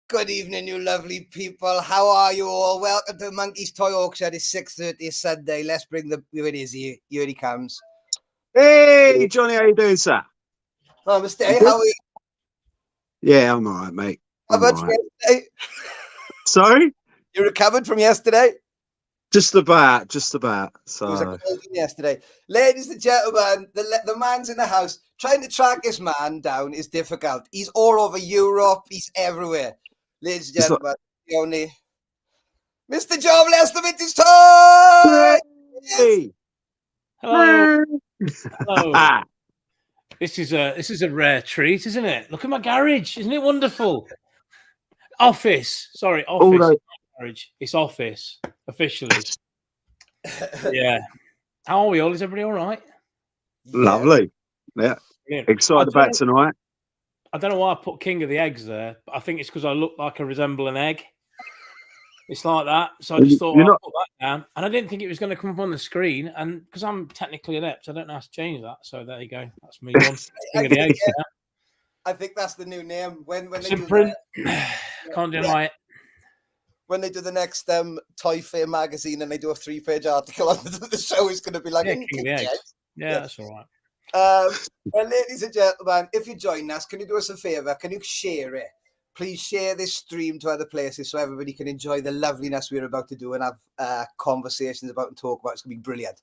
Good evening, you lovely people. How are you all? Welcome to Monkey's Toy Auction. It's 6:30 Sunday. Let's bring the... Here it is. Here he comes. Hey, Johnny, how you doing, sir? Oh, Mr. A, how are you? Yeah, I'm all right, mate. How about yesterday? Sorry? You recovered from yesterday? Just about. So It was a cold one yesterday. Ladies and gentlemen, the man's in the house. Trying to track this man down is difficult. He's all over Europe. He's everywhere. Ladies and gentlemen, only Mr. John Lester Vintage Toy! Hey! Hello. Hello. This is a rare treat, isn't it? Look at my garage. Isn't it wonderful? Office. Sorry, office. Right. Garage. It's office, officially. Yeah. How are we all? Is everybody all right? Lovely. Yeah. Brilliant. Excited about tonight. I don't know why I put King of the Eggs there, but I think it's because I look like I resemble an egg. It's like that. So I just thought I'd put that down. And I didn't think it was going to come up on the screen. And because I'm technically inept, I don't know how to change that. So there you go. That's me. King of the Eggs. Yeah. I think that's the new name. When they do print. Can't deny it. When they do the next Toy Fair magazine and they do a 3-page article on the show, is going to be like King of the Eggs. Yeah, that's all right. Well, ladies and gentlemen, if you join us, can you do us a favor? Can you share it? Please share this stream to other places so everybody can enjoy the loveliness we're about to do and have conversations about and talk about. It's going to be brilliant.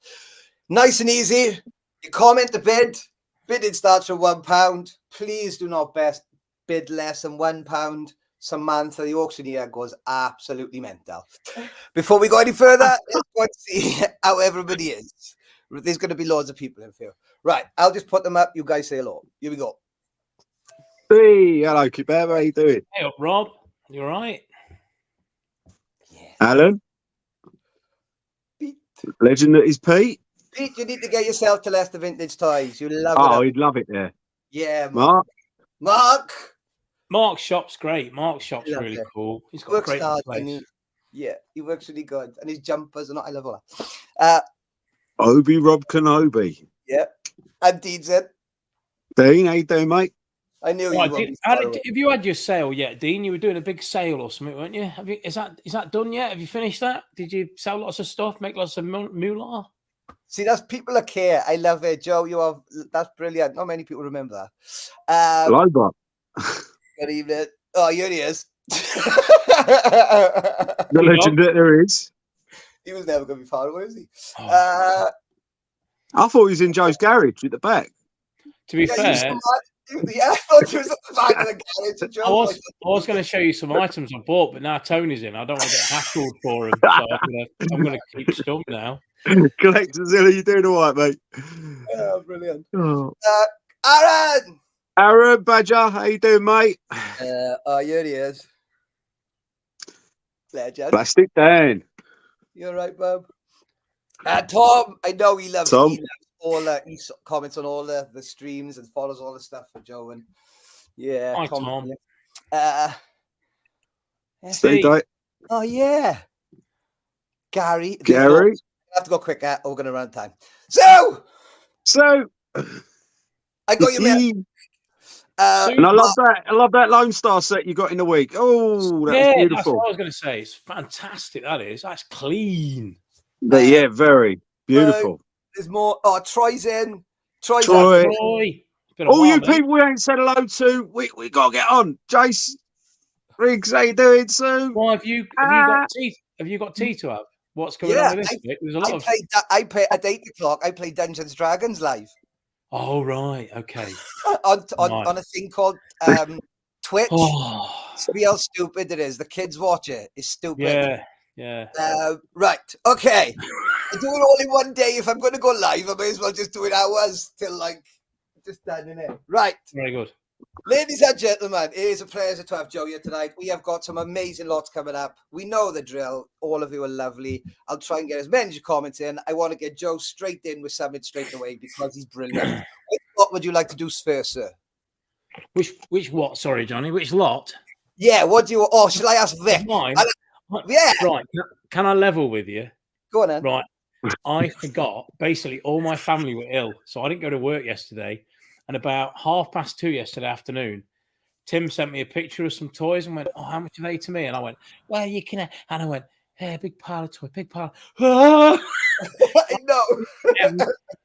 Nice and easy. You comment the bid. Bidding starts from £1. Please do not bid less than £1. Samantha, the auctioneer, goes absolutely mental. Before we go any further, let's go and see how everybody is. There's going to be loads of people in here. Right, I'll just put them up. You guys say hello. Here we go. Hey, hello, Kibeb. How you doing? Hey up, Rob. You all right? Yeah. Alan? Pete. Legend that is Pete. Pete, you need to get yourself to Leicester Vintage Toys. You love it. Oh, he'd love it there. Yeah, Mark? Mark's shop's great. Mark's shop's really cool. He's got works a great hard, place. He works really good. And his jumpers and I love all that. Obi Rob Kenobi. Yeah. And Dean's in. Dean, how you doing, mate? I knew you Have you had your sale yet, Dean? You were doing a big sale or something, weren't you? Is that done yet? Have you finished that? Did you sell lots of stuff, make lots of moolah? See, that's people that care. I love it, Joe. That's brilliant. Not many people remember that. Hello, Bob. Good evening. Oh, here he is. The legend that there is. He was never going to be far away, was he? I thought he was in Joe's garage at the back. To be fair, yeah, I thought he was at the back of the garage. Joe I was going to show you some items I bought, but now Tony's in. I don't want to get hackled for him, so I'm going to keep stum now. Collector Zilla, you doing all right, mate? Oh, brilliant. Oh. Aaron! Aaron Badger, how you doing, mate? Oh, here he is. Legend. Plastic Dan. You're right, Bob. Tom, I know he loves all he comments on all the streams and follows all the stuff for Joe. And yeah, Hi, Tom. Steve. Oh yeah, Gary. I have to go quicker. We're going to run time. So I got you, man. And I love that. I love that Lone Star set you got in the week. Oh, that's beautiful. That's what I was going to say. It's fantastic. That's clean. Yeah, very beautiful. There's more. Oh, Troy's in. Troy. All you people we ain't said hello to. We got to get on. Jace, Riggs, how you doing, Sue? Well, have you got tea? Have you got tea to have? What's going on with this? There's a lot I play at 8 o'clock. I play Dungeons and Dragons live. Oh right, okay. on a thing called Twitch. See how stupid it is. The kids watch it. It's stupid. Yeah. Right. Okay. I do it all in one day. If I'm going to go live, I may as well just do it hours till just done in it. Right. Very good. Ladies and gentlemen, it is a pleasure to have Joe here tonight. We have got some amazing lots coming up. We know the drill. All of you are lovely. I'll try and get as many comments in. I want to get Joe straight in with something straight away because he's brilliant. What would you like to do first, sir? Which what? Sorry, Johnny. Which lot? Yeah. What do you? Oh, shall I ask Vic? Mine. Yeah. Right. Can I level with you? Go on then. Right. I forgot. Basically, all my family were ill, so I didn't go to work yesterday. And about 2:30 yesterday afternoon, Tim sent me a picture of some toys and went, "Oh, how much are they to me?" And I went, "Well, you can." And I went, "Hey, big pile of toy, big pile." I know.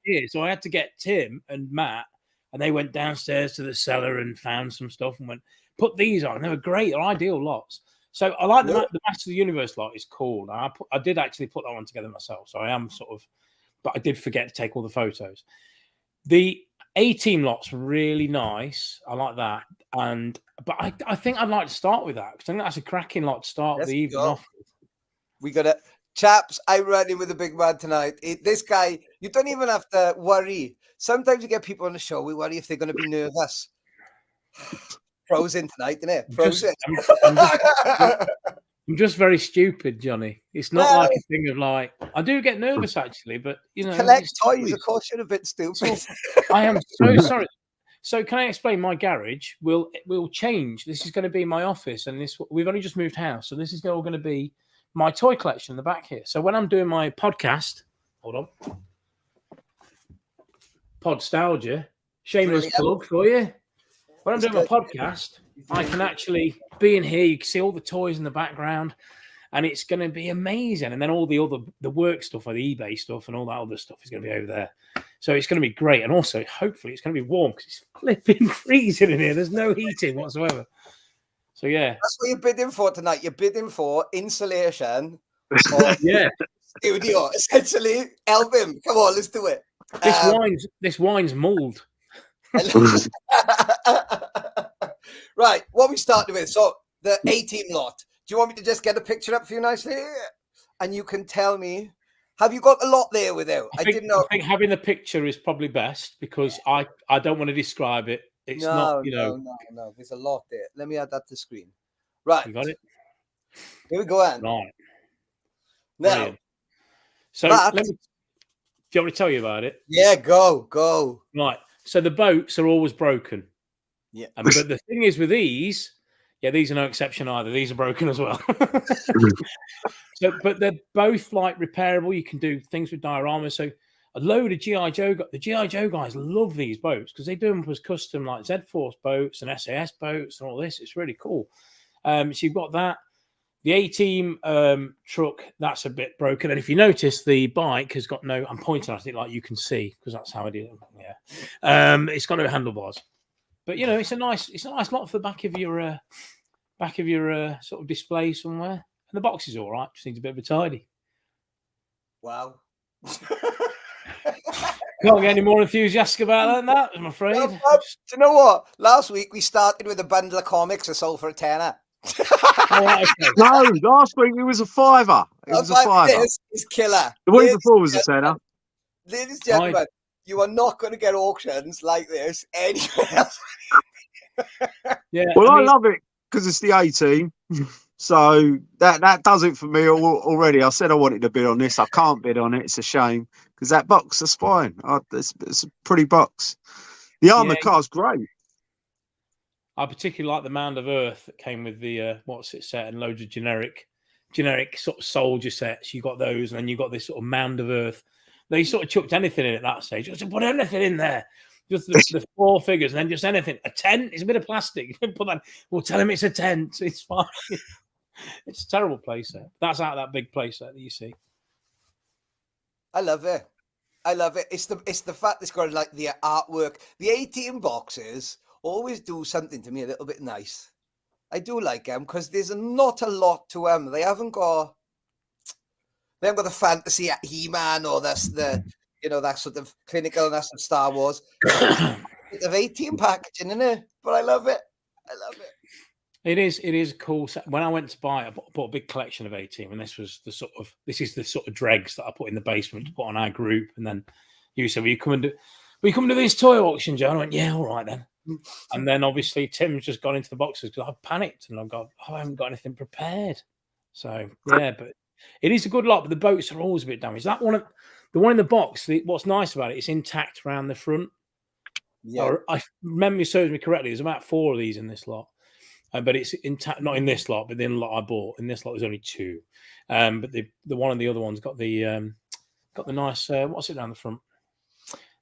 Yeah, so I had to get Tim and Matt, and they went downstairs to the cellar and found some stuff and went, "Put these on." And they were great. They're ideal lots. So I like the Master of the Universe lot is cool. Now, I did actually put that one together myself, so I am but I did forget to take all the photos. The A-Team lot's really nice. I like that, but I think I'd like to start with that because I think that's a cracking lot to start the evening off with. We got it, chaps. I run in with the big man tonight. This guy, you don't even have to worry. Sometimes you get people on the show. We worry if they're going to be nervous. Frozen tonight, isn't it? Frozen. I'm just very stupid, Johnny. It's not like a thing of I do get nervous actually, but collect toys. Of course, you're a bit stupid. I am so sorry. So can I explain? My garage will change. This is going to be my office, and we've only just moved house, so this is all going to be my toy collection in the back here. So when I'm doing my podcast, hold on, Podstalgia, shameless plug for you. When I'm doing my podcast, I can actually be in here. You can see all the toys in the background, and it's going to be amazing. And then all the work stuff, or the eBay stuff, and all that other stuff is going to be over there. So it's going to be great. And also, hopefully, it's going to be warm because it's flipping freezing in here. There's no heating whatsoever. So yeah, that's what you're bidding for tonight. You're bidding for insulation. Studio, essentially. Help him. Come on, let's do it. This wine's mulled. Right, what we started with. So the A-Team lot. Do you want me to just get a picture up for you nicely? And you can tell me, have you got a lot there with you? I didn't know. I think having the picture is probably best because I don't want to describe it. It's not, No. There's a lot there. Let me add that to the screen. Right. You got it? Here we go, Anne. Right. Now. Brilliant. So do you want me to tell you about it? Yeah, go. Right. So the boats are always broken. Yeah. But the thing is with these are no exception either. These are broken as well. But they're both repairable. You can do things with dioramas. So a load of the G.I. Joe guys love these boats because they do them as custom Z-Force boats and SAS boats and all this. It's really cool. So you've got that. The A-Team truck, that's a bit broken. And if you notice, the bike has got I'm pointing at it like you can see because that's how I do it. Yeah. It's got no handlebars. But it's a nice lot for the back of your sort of display somewhere. And the box is all right. Just needs a bit of a tidy. Wow. Can't get any more enthusiastic about that than that, I'm afraid. Well, do you know what? Last week we started with a bundle of comics I sold for a tenner. No, last week it was a $5. It was a $5. This is killer. The week before was a tenner. Ladies and gentlemen, You are not going to get auctions like this anywhere else. Yeah. Well, I love it because it's the A-team. So that does it for me already. I said I wanted to bid on this. I can't bid on it. It's a shame because that box is fine. It's a pretty box. The armoured car's great. I particularly like the Mound of Earth that came with the what's it set and loads of generic sort of soldier sets. You got those, and then you got this sort of Mound of Earth. They sort of chucked anything in at that stage. I said, put anything in there. Just the 4 figures, and then just anything. A tent. It's a bit of plastic. Put that. We'll tell him it's a tent. It's fine. It's a terrible playset. That's out of that big playset that you see. I love it. I love it. It's the fact it's got like the artwork. The 18 boxes always do something to me a little bit nice. I do like them because there's not a lot to them. They haven't got the fantasy He-Man or the that sort of clinicalness of Star Wars. Of 18 packaging in it, but I love it. I love it. It is cool. When I went to buy it, I bought a big collection of 18, and this is the sort of dregs that I put in the basement to put on our group. And then you said, will you come and do this toy auction, Joe? And I went, yeah, all right then. And then obviously Tim's just gone into the boxes because I panicked and I haven't got anything prepared. So yeah, but it is a good lot, but the boats are always a bit damaged. That one, the one in the box, what's nice about it, it's intact around the front. Yeah. Or, I memory serves me correctly, there's about 4 of these in this lot. But it's intact, not in this lot, but in the lot I bought. In this lot, there's only 2. But the one and the other one's got the nice, what's it down the front?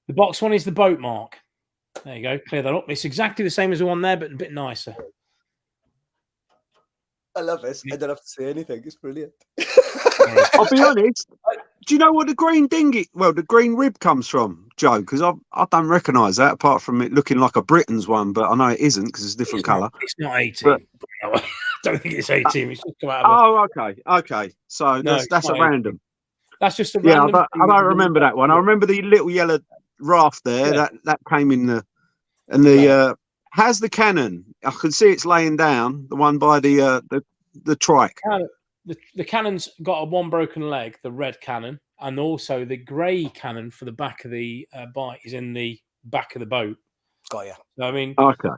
The box one is the boat mark. There you go. Clear that up. It's exactly the same as the one there, but a bit nicer. I love this. I don't have to say anything. It's brilliant. I'll be honest. Do you know what the green rib comes from, Joe? Because I don't recognise that apart from it looking like a Britain's one, but I know it isn't because it's a different colour. It's not 18. I don't think it's 18. It's just come out of okay. So no, that's a random. 18. That's just a random. Yeah, I don't remember that one. I remember the little yellow raft there. Yeah. That came in the has the cannon. I can see it's laying down. The one by the trike. The cannon's got one broken leg, the red cannon, and also the grey cannon for the back of the bike is in the back of the boat. Got you. So, I mean, okay.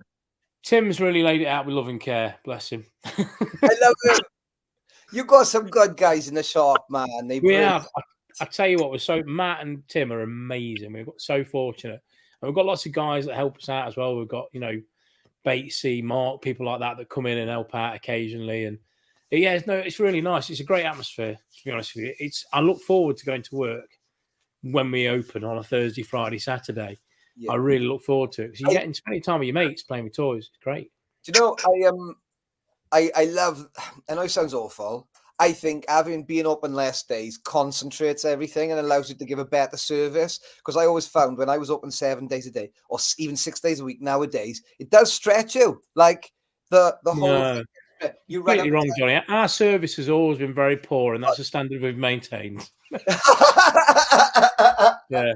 Tim's really laid it out with love and care. Bless him. I love it. You got some good guys in the shop, man. We have. I tell you what, Matt and Tim are amazing. We've got so fortunate, and we've got lots of guys that help us out as well. We've got Batesy, Mark, people like that come in and help out occasionally, and. Yeah, it's really nice. It's a great atmosphere, to be honest with you. I look forward to going to work when we open on a Thursday, Friday, Saturday. Yeah. I really look forward to it because you're getting spending time with your mates playing with toys. It's great. Do you know, I love, I know it sounds awful. I think being open less days concentrates everything and allows you to give a better service. Because I always found when I was open 7 days a day or even 6 days a week nowadays, it does stretch you. Like the whole thing. You're completely wrong, Johnny. Our service has always been very poor, and that's a standard we've maintained. Yeah.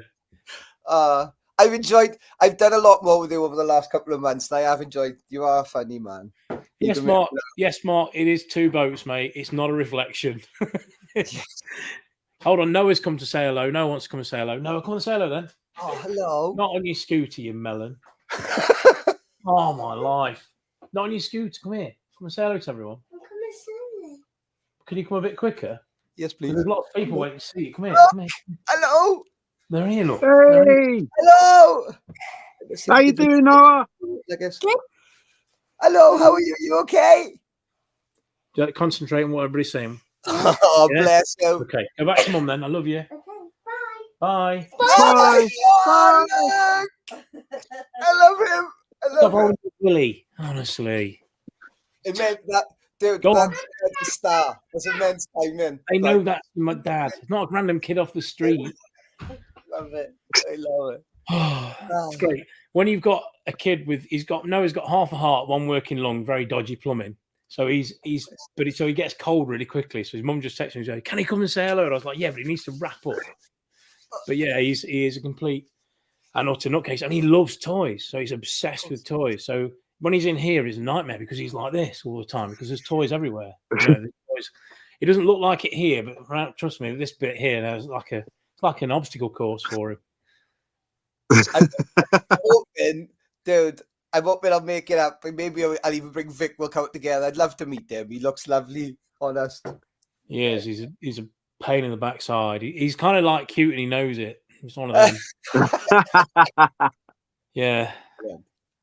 I've done a lot more with you over the last couple of months. And I have enjoyed. You are a funny man. Yes, Mark. Yes, Mark. It is 2 boats, mate. It's not a reflection. Hold on. Noah's come to say hello. Noah wants to come and say hello. Noah, come and say hello then. Oh, hello. Not on your scooter, you melon. Oh, my life. Not on your scooter. Come here. Come and say hello to everyone. I'm coming slowly. Can you come a bit quicker? Yes, please. There's lots of people waiting to see you. Come here. Hello. Come here. Hello. They're here, look. Hey. Hello. How you doing, Noah? Hello. How are you? You okay? Concentrate on what everybody's saying. Oh, yeah? Bless you. Okay. Go back to Mum then. I love you. Okay, bye. Bye. Bye. I love him. Stop holding Willie. Honestly. It meant that, dude, that's the star. That's immense timing. I know that's my dad. It's not a random kid off the street. Love it. I love it. It's great. When you've got a kid Noah's got half a heart, one working lung, very dodgy plumbing. So he gets cold really quickly. So his mum just texted me, saying, "Can he come and say hello?" And I was like, "Yeah, but he needs to wrap up." But yeah, he is a complete and utter nutcase, and he loves toys. So he's obsessed with toys. So when he's in here, it's a nightmare because he's like this all the time because there's toys everywhere. It doesn't look like it here, but trust me, this bit here, there's like an obstacle course for him. I'm hoping, dude. I'm hoping I'll make it up. Maybe I'll even bring Vic. We'll come together. I'd love to meet him. He looks lovely, honest. He is. He's a pain in the backside. He's kind of like cute and he knows it. He's one of them. Yeah.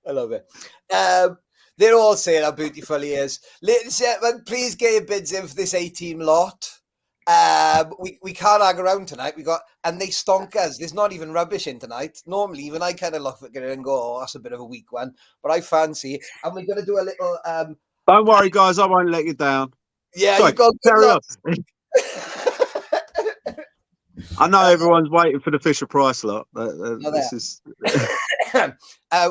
I love it. They're all saying how beautiful he is. Ladies and gentlemen, please get your bids in for this A-team lot. We can't hang around tonight. And they stonk us. There's not even rubbish in tonight. Normally, even I kind of look at it and go, "Oh, that's a bit of a weak one," but I fancy. And we're gonna do a little. Don't worry, guys. I won't let you down. Yeah, Sorry, you got carry on. luck. I know everyone's waiting for the Fisher Price lot. This is.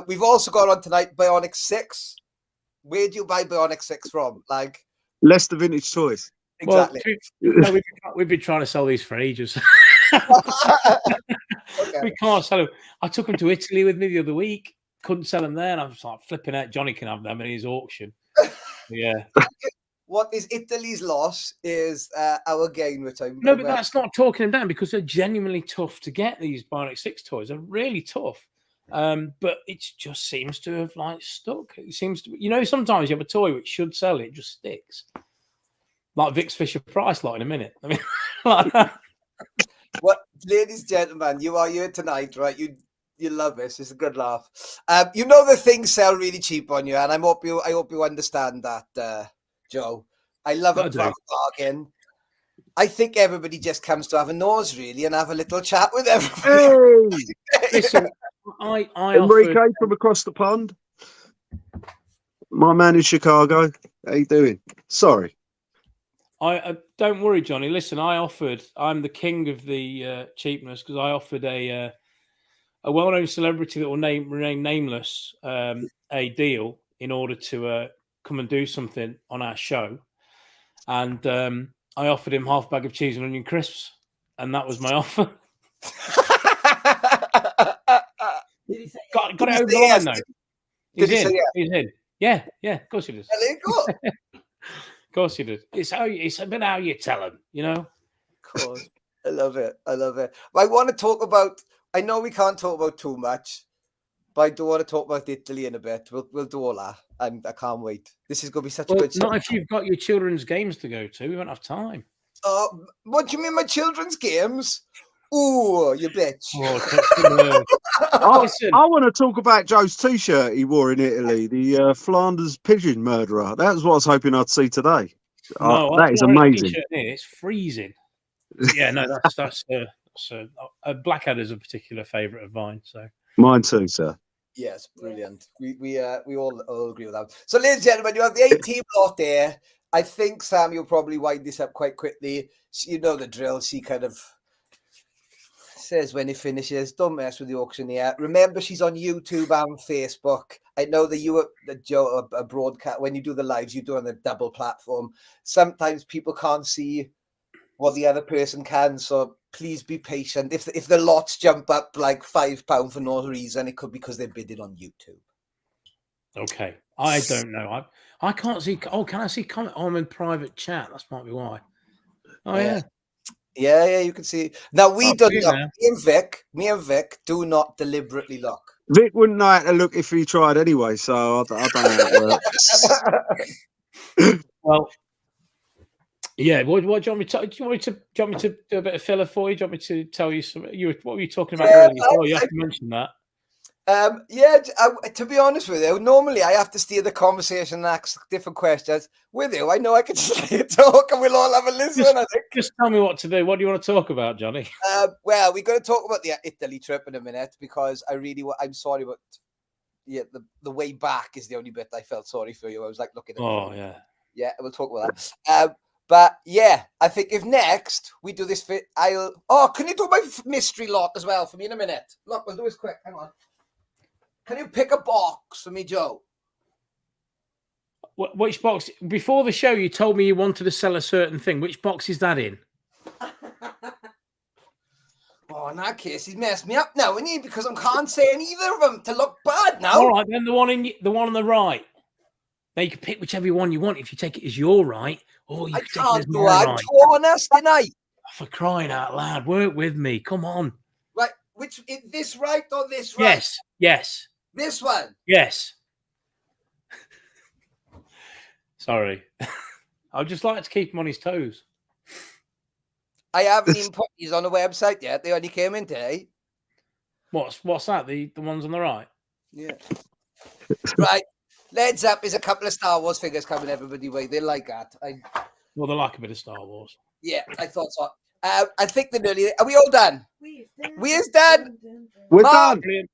We've also got on tonight Bionic 6. Where do you buy Bionic 6 from? Like Leicester Vintage Toys. Exactly. Well, we've been trying to sell these for ages. Okay. We can't sell them. I took them to Italy with me the other week. Couldn't sell them there, and I was like flipping out. Johnny can have them in his auction. Yeah. What is Italy's loss is our gain, which I'm. No, but that's not talking them down because they're genuinely tough to get. These Bionic 6 toys they're really tough. But it just seems to have like stuck. It seems to, sometimes you have a toy which should sell, it just sticks. Like Vic's Fisher Price lot in a minute. I mean, like that. What, ladies and gentlemen, you are here tonight, right? You love this. It's a good laugh. The things sell really cheap on you, and I hope you understand that, Joe. I love a bargain. I think everybody just comes to have a nose, really, and have a little chat with everybody. Hey! Listen, I Enrique offered, from across the pond. My man in Chicago. How you doing? Sorry. I don't worry, Johnny. Listen, I'm the king of the cheapness because I offered a well-known celebrity that will remain nameless a deal in order to come and do something on our show, and I offered him half a bag of cheese and onion crisps, and that was my offer. Got it over the line though. He's in. Yeah, of course he does. Of course he did. It's about how you tell him, Of course. I love it. I want to talk about. I know we can't talk about too much, but I do want to talk about Italy in a bit. We'll do all that. I can't wait. This is going to be such a good show. Not if you've got your children's games to go to. We won't have time. What do you mean, my children's games? Ooh, you bitch. I want to talk about Joe's T-shirt he wore in Italy, the Flanders pigeon murderer. That was what I was hoping I'd see today. No, that is amazing. It's freezing. Yeah, no, that's Blackadder's a particular favourite of mine. So mine too, sir. Yes, brilliant. We all agree with that. So, ladies and gentlemen, you have the A-team lot there. I think Sam, you'll probably wind this up quite quickly. You know the drill. She kind of says when it finishes, don't mess with the auctioneer. Remember, she's on YouTube and Facebook. I know that you Joe a broadcast when you do the lives, you do on the double platform. Sometimes people can't see what the other person can, so please be patient. If the lots jump up like £5 for no reason, it could be because they're bidding on YouTube. Okay, I don't know. I can't see. Oh, can I see comment? Oh, I'm in private chat. That might be why. Oh yeah. Yeah, you can see. Now we don't look. Me and Vic do not deliberately look. Vic wouldn't know how to look if he tried anyway, so I don't know how it works. Well, yeah. What do you want me to? Do you want me to do a bit of filler for you? Do you want me to tell you some? What were you talking about earlier? Oh, you have to mention that. To be honest with you, normally I have to steer the conversation and ask different questions. With you, I know I can just talk and we'll all have a listen. I think. Just tell me what to do. What do you want to talk about, Johnny? Well, we're going to talk about the Italy trip in a minute because I'm sorry, but the way back is the only bit I felt sorry for you. I was like looking at. Oh yeah. Yeah, we'll talk about that. But yeah, I think if next we do this fit, can you do my mystery lot as well for me in a minute? Look, we'll do this quick. Hang on. Can you pick a box for me, Joe? Which box? Before the show, you told me you wanted to sell a certain thing. Which box is that in? Oh, in that case, he's messed me up now, isn't he? Because I can't say either of them to look bad now. All right, then the one on the right. Now you can pick whichever one you want. If you take it as your right, or you can take it as my right. I'm honest tonight. For crying out loud, work with me. Come on. this right or this right? Yes. Yes. This one. Yes. Sorry. I'd just like to keep him on his toes. I haven't even put these on the website yet. They only came in today. What's that? The ones on the right? Yeah. Right. Heads up, there's a couple of Star Wars figures coming everybody way. They like that. Well, they like a bit of Star Wars. Yeah, I thought so. I think they're nearly. Are we all done? We're done. We're Mark, done. Brilliant.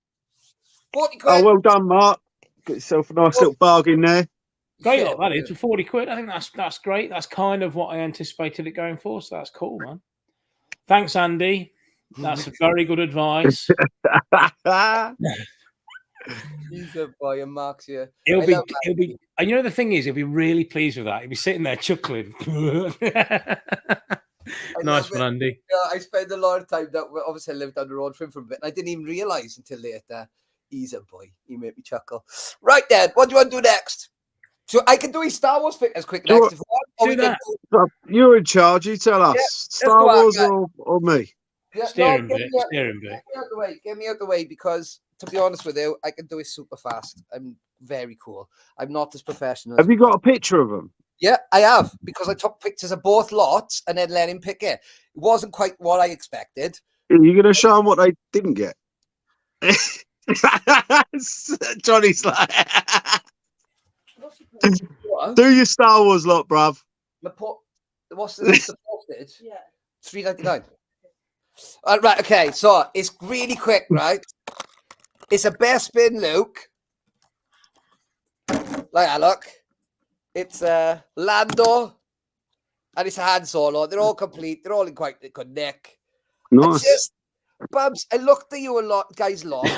40 quid. Oh, well done, Mark. Got yourself a nice little bargain there. Great lot, that is. For 40 quid, I think that's great. That's kind of what I anticipated it going for, so that's cool, man. Thanks, Andy. That's very good advice. He's a boy, and Mark's here. He'll be, and you know the thing is, he'll be really pleased with that. He'll be sitting there chuckling. Nice one, Andy. Yeah, I spent a lot of time that obviously I lived down the road from him for a bit, and I didn't even realise until later. He's a boy. He made me chuckle. Right then, what do you want to do next? So I can do his Star Wars figures quick next. If you want, you're in charge. You tell us. Star Wars or me? Yeah, steering bit. Get me out the way because, to be honest with you, I can do it super fast. I'm very cool. I'm not as professional. Have you got a picture of them? Yeah, I have, because I took pictures of both lots and then let him pick it. It wasn't quite what I expected. Are you going to show them what they didn't get? Johnny's like, do your Star Wars lot, bruv. What's the postage? Yeah, $3.99. Right, okay, so it's really quick, right? It's a best spin Luke. Like that, look. It's Lando and it's a Han Solo. They're all complete. They're all in quite a good nick. Nice. Just, Bubs, I looked at you a lot, guys, lots.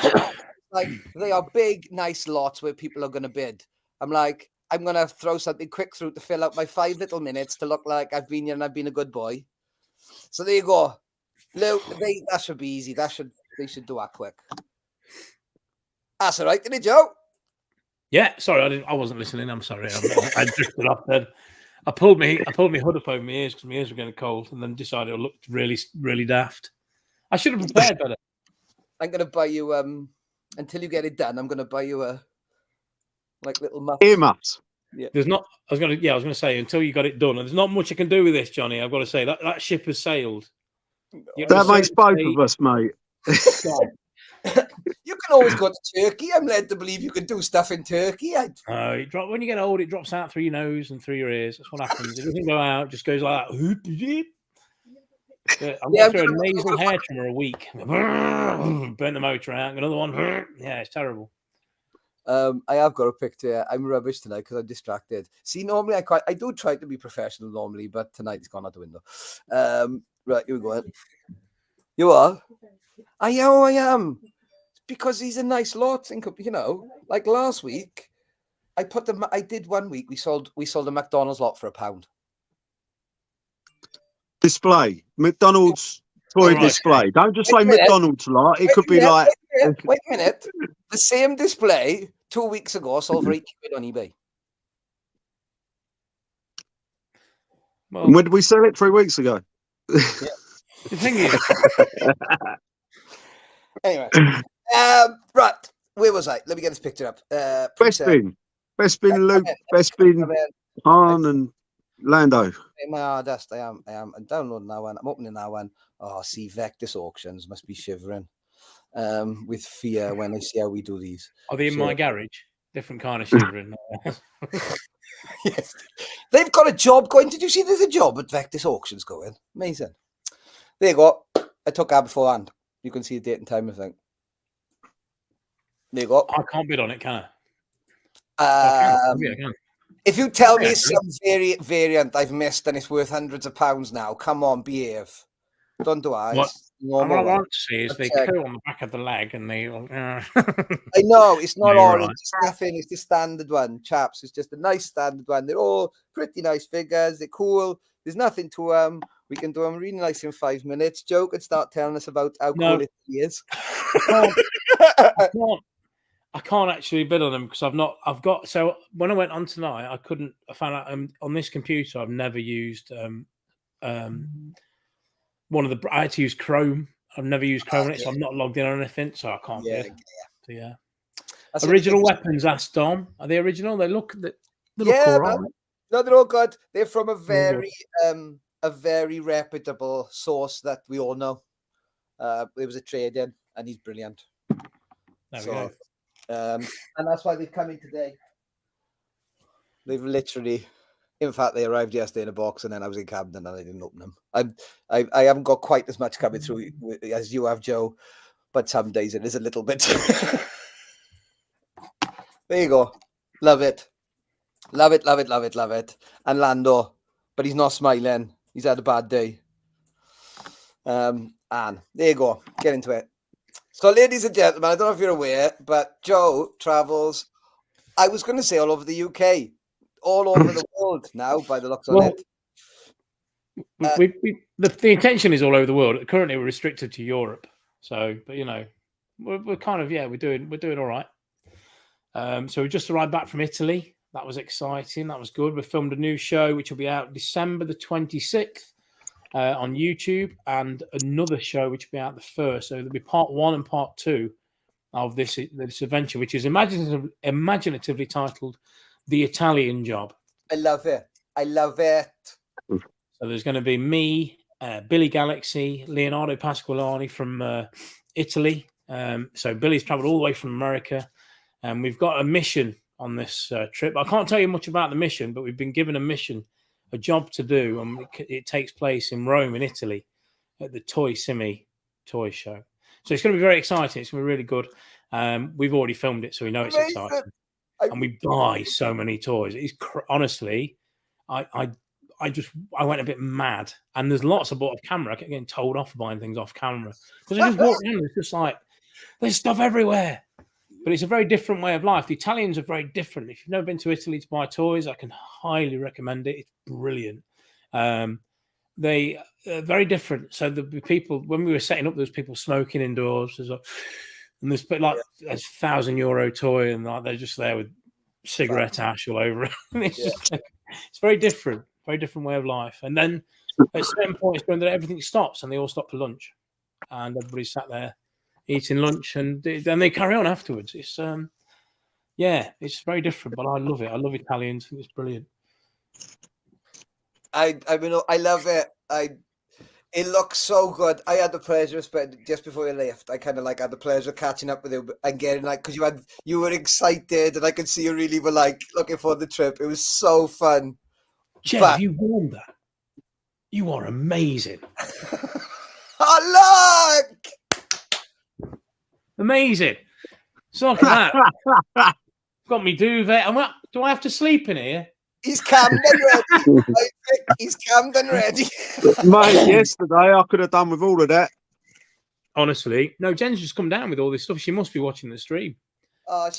Like, they are big, nice lots where people are going to bid. I'm like, I'm going to throw something quick through to fill out my 5 little minutes to look like I've been here and I've been a good boy. So there you go. Luke, that should be easy. They should do that quick. That's all right, didn't it, Joe? Yeah, sorry, I wasn't listening. I'm sorry. I drifted off then. I pulled my hood up over my ears because my ears were getting cold, and then decided it looked really, really daft. I should have prepared better. I'm gonna buy you until you get it done. I'm gonna buy you a little muff. Earmuffs. Yeah. There's not. I was gonna say until you got it done. There's not much I can do with this, Johnny. I've got to say that ship has sailed. That makes both of us, mate. You can always go to Turkey. I'm led to believe you can do stuff in Turkey. When you get old, it drops out through your nose and through your ears. That's what happens. It doesn't go out; it just goes like that. I'm going through a nasal hair trimmer a week. Burn the motor out. Another one. Yeah, it's terrible. I have got a picture. I'm rubbish tonight because I'm distracted. See, normally I do try to be professional normally, but tonight it's gone out the window. Right, here we go. You are? I am. Because he's a nice lot. You know, like last week, I did 1 week. We sold a McDonald's lot for £1. Display. McDonald's toy display. Don't just say McDonald's lot. It could be like. Wait a minute. The same display 2 weeks ago sold for £80 on eBay. Well, and when did we sell it? 3 weeks ago. Yeah. The thing is. Anyway, right. Where was I? Let me get this picture up. Best bin Luke, best bin Han and Lando. My hardest. I am. I'm downloading that one. I'm opening that one. Oh, see, Vectis auctions must be shivering with fear when they see how we do these. Are they in my garage? Different kind of shivering. Yes, they've got a job going. Did you see? There's a job at Vectis auctions going. Amazing. There you go. I took that beforehand. You can see the date and time, I think. There you go. I can't bid on it, can I? I can. If you tell me some variant I've missed and it's worth hundreds of pounds now, come on, behave. Don't do that. What I want to see is they curl on the back of the leg and they. I know, it's not orange. Right. It's nothing. It's the standard one, chaps. It's just a nice standard one. They're all pretty nice figures. They're cool. There's nothing to them. We can do them really nice in 5 minutes. Joe can start telling us about how cool it is. I can't actually bid on them because I've got. So when I went on tonight, I found out on this computer I've never used one of the. I had to use Chrome. I've never used Chrome on it, so I'm not logged in or anything, so I can't do it. So, yeah. That's Original weapons, asked Dom. Are they original? They look yeah, all right. No, they're all good. They're from a very reputable source that we all know. It was a trade-in, and he's brilliant. There we go. And that's why they've come in today. They've literally, in fact, they arrived yesterday in a box, and then I was in Camden and I didn't open them. I haven't got quite as much coming through as you have, Joe, but some days it is a little bit. There you go. Love it. Love it, love it, love it, love it. And Lando, but he's not smiling. He's had a bad day. And there you go. Get into it. So, ladies and gentlemen, I don't know if you're aware, but Joe travels, I was going to say all over the UK, all over the world now, by the looks of it. The intention is all over the world. Currently, we're restricted to Europe. So, but we're kind of we're doing all right. So we just arrived back from Italy. That was exciting. That was good. We filmed a new show which will be out December the 26th on YouTube, and another show which will be out the 1st. So there'll be part 1 and part 2 of this adventure, which is imaginatively titled "The Italian Job." I love it. I love it. So there's going to be me, Billy Galaxy, Leonardo Pasqualani from Italy. So Billy's travelled all the way from America, and we've got a mission on this trip. I can't tell you much about the mission, but we've been given a job to do, and it takes place in Rome, in Italy, at the Toy Simi toy show. So it's going to be very exciting. It's going to be really good. We've already filmed it, so we know it's exciting. And we buy so many toys. It's honestly, I went a bit mad. And there's lots I bought off camera. I kept getting told off for buying things off camera because I just walked in. It's just like there's stuff everywhere. But it's a very different way of life. The Italians are very different. If you've never been to Italy to buy toys, I can highly recommend it. It's brilliant. They are very different. So the people, when we were setting up, there's people smoking indoors. And there's like a €1,000 toy, and like they're just there with cigarette ash all over it. It's very different way of life. And then at certain points, when everything stops, and they all stop for lunch, and everybody sat there eating lunch, and then they carry on afterwards. It's it's very different, but I love it. I love Italians. I think it's brilliant. I love it. It looks so good. I had the pleasure, just before you left, I kind of had the pleasure of catching up with you and getting because you were excited, and I could see you really were looking for the trip. It was so fun. Jeff, you warned that. You are amazing. Oh, look! Amazing. So look at that. Got me duvet. Do I have to sleep in here? He's Camden ready. He's Camden ready. Mate, yesterday I could have done with all of that. Honestly. No, Jen's just come down with all this stuff. She must be watching the stream. I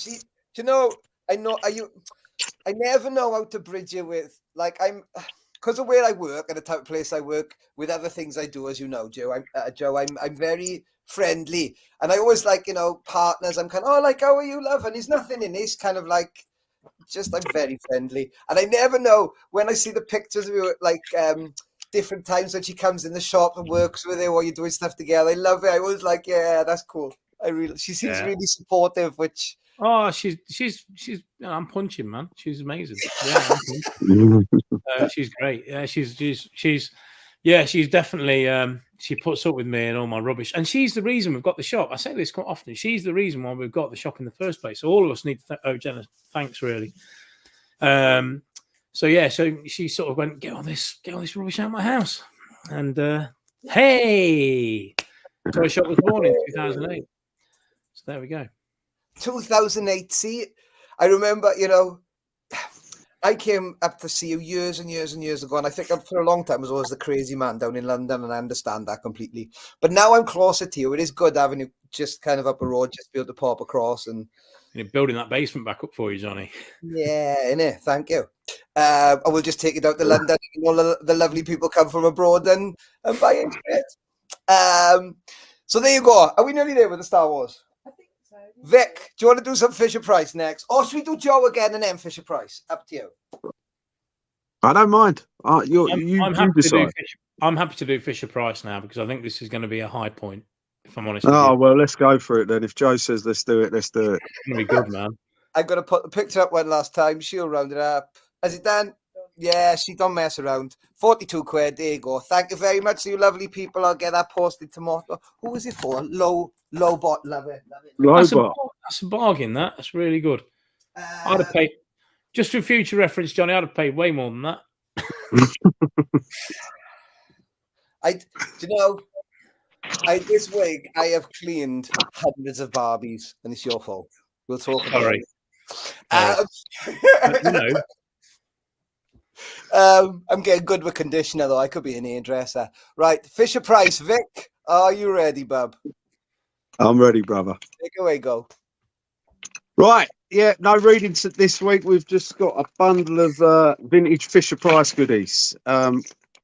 never know how to bridge it with, because of where I work and the type of place I work, with other things I do, as you know, Joe. I'm very friendly, and I always partners. I'm kind of how are you, love? And there's nothing in this kind of I'm very friendly, and I never know when I see the pictures of you different times when she comes in the shop and works with you, or you're doing stuff together. I love it. I always that's cool. She seems really supportive, which. Oh, she's. I'm punching, man. She's amazing. Yeah, she's great. Yeah, she's definitely. She puts up with me and all my rubbish, and she's the reason we've got the shop. I say this quite often. She's the reason why we've got the shop in the first place. So all of us need to owe Jenna thanks, really. So she sort of went, get all this rubbish out of my house, and hey, toy shop was born in 2008. So there we go. 2008. See, I remember, I came up to see you years and years and years ago, and I think for a long time I was always the crazy man down in London, and I understand that completely. But now I'm closer to you. It is good having you just kind of up a road, just be able to pop across and building that basement back up for you, Johnny. Yeah, innit? Thank you. I will just take it out to London, and all the lovely people come from abroad and buy into it. So there you go. Are we nearly there with the Star Wars? Vic, do you want to do some Fisher Price next? Or should we do Joe again and then Fisher Price? Up to you. I don't mind. I'm happy to do Fisher Price now, because I think this is going to be a high point. If I'm honest with Oh you, well, let's go for it then. If Joe says let's do it, let's do it. it's gonna be good, man. I'm gonna put the picture up one last time. She'll round it up. Has it done? Yeah, she don't mess around. 42 quid. There you go. Thank you very much, you lovely people. I'll get that posted tomorrow. Who is it for? Low bot. Love it. Lobot. That's a bargain. That's really good. I'd have paid, just for future reference, Johnny. I'd have paid way more than that. This week I have cleaned hundreds of Barbies, and it's your fault. We'll talk about it. I'm getting good with conditioner though. I could be an hairdresser. Right, Fisher Price, Vic, are you ready, bub? I'm ready, brother. Take away, go. Right, yeah, no reading this week. We've just got a bundle of vintage Fisher Price goodies.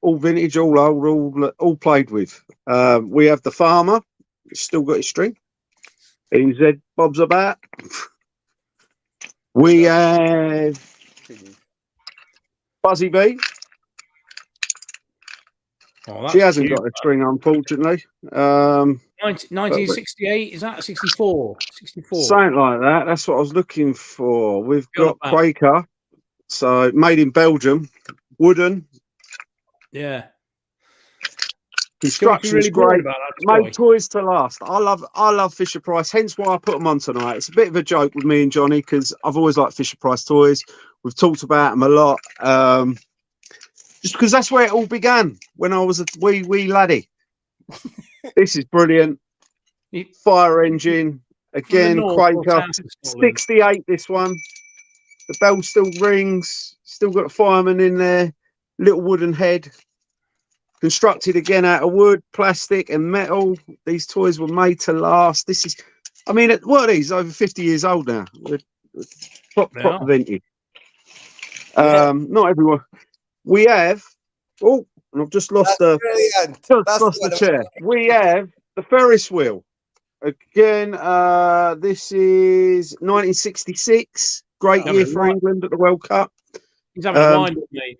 All vintage, all old, all played with. We have the Farmer, still got his string. NZ Bob's about. We have Buzzy B. Oh, she hasn't got a string, unfortunately. 1968, is that 64? 64. Something like that. That's what I was looking for. We've got Quaker, so made in Belgium, wooden. Yeah. Construction's really great. Made toys to last. I love Fisher Price, hence why I put them on tonight. It's a bit of a joke with me and Johnny because I've always liked Fisher Price toys. We've talked about them a lot. Just because that's where it all began when I was a wee laddie. This is brilliant. Fire engine again, Quaker. 68. This one. The bell still rings. Still got a fireman in there. Little wooden head. Constructed again out of wood, plastic, and metal. These toys were made to last. This is, I mean, what are these? Over 50 years old now. Proper vintage. Not everyone. We have. Oh, and I've just lost the chair. We have the Ferris wheel. Again, this is 1966. Great year for England at the World Cup. He's having a wind with me.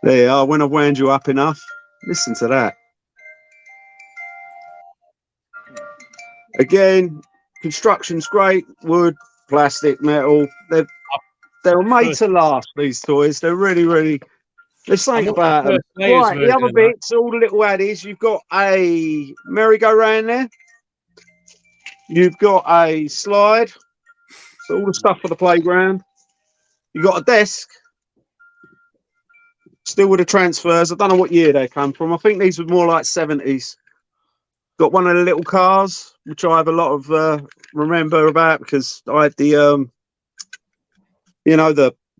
There you are. When I've wound you up enough, listen to that. Again, construction's great. Wood, plastic, metal. They're made to last, these toys. They're really. Let's think about them. Right, the other bits, all the little addies. You've got a merry-go-round there. You've got a slide. So all the stuff for the playground. You've got a desk. Still with the transfers. I don't know what year they come from. I think these were more like 70s. Got one of the little cars, which I have a lot of remember about because I had the,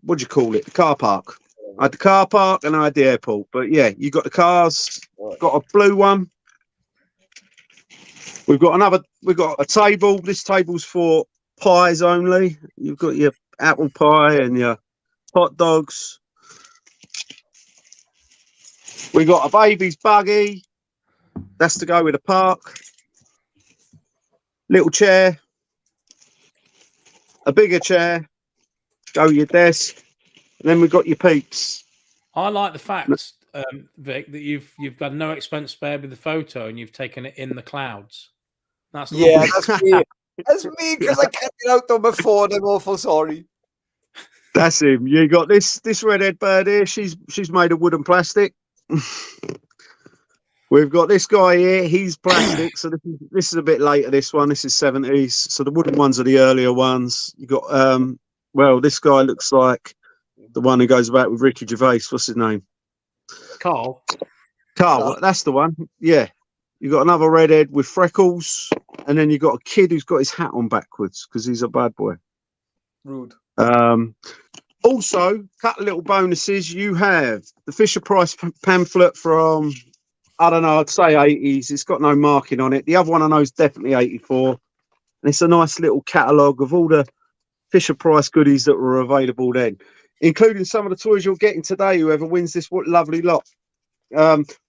what do you call it? The car park. I had the car park and I had the airport. But yeah, you got the cars. Got a blue one. We've got a table. This table's for pies only. You've got your apple pie and your hot dogs. We got a baby's buggy. That's to go with the park. Little chair. A bigger chair. Go your desk. And then we've got your peeps. I like the fact, Vic, that you've got no expense spared with the photo and you've taken it in the clouds. That's that's me. That's me because I kept it out on my phone. I'm awful sorry. That's him. You got this redhead bird here. She's made of wood and plastic. We've got this guy here. He's plastic. So this is a bit later. This one. This is 70s. So the wooden ones are the earlier ones. You got this guy looks like the one who goes about with Ricky Gervais. What's his name? Carl. That's the one. Yeah. You got another redhead with freckles, and then you got a kid who's got his hat on backwards because he's a bad boy. Rude. Also, couple little bonuses. You have the Fisher Price pamphlet from, I don't know, I'd say 80s. It's got no marking on it. The other one I know is definitely 84. And it's a nice little catalogue of all the Fisher Price goodies that were available then, including some of the toys you're getting today, whoever wins this lovely lot.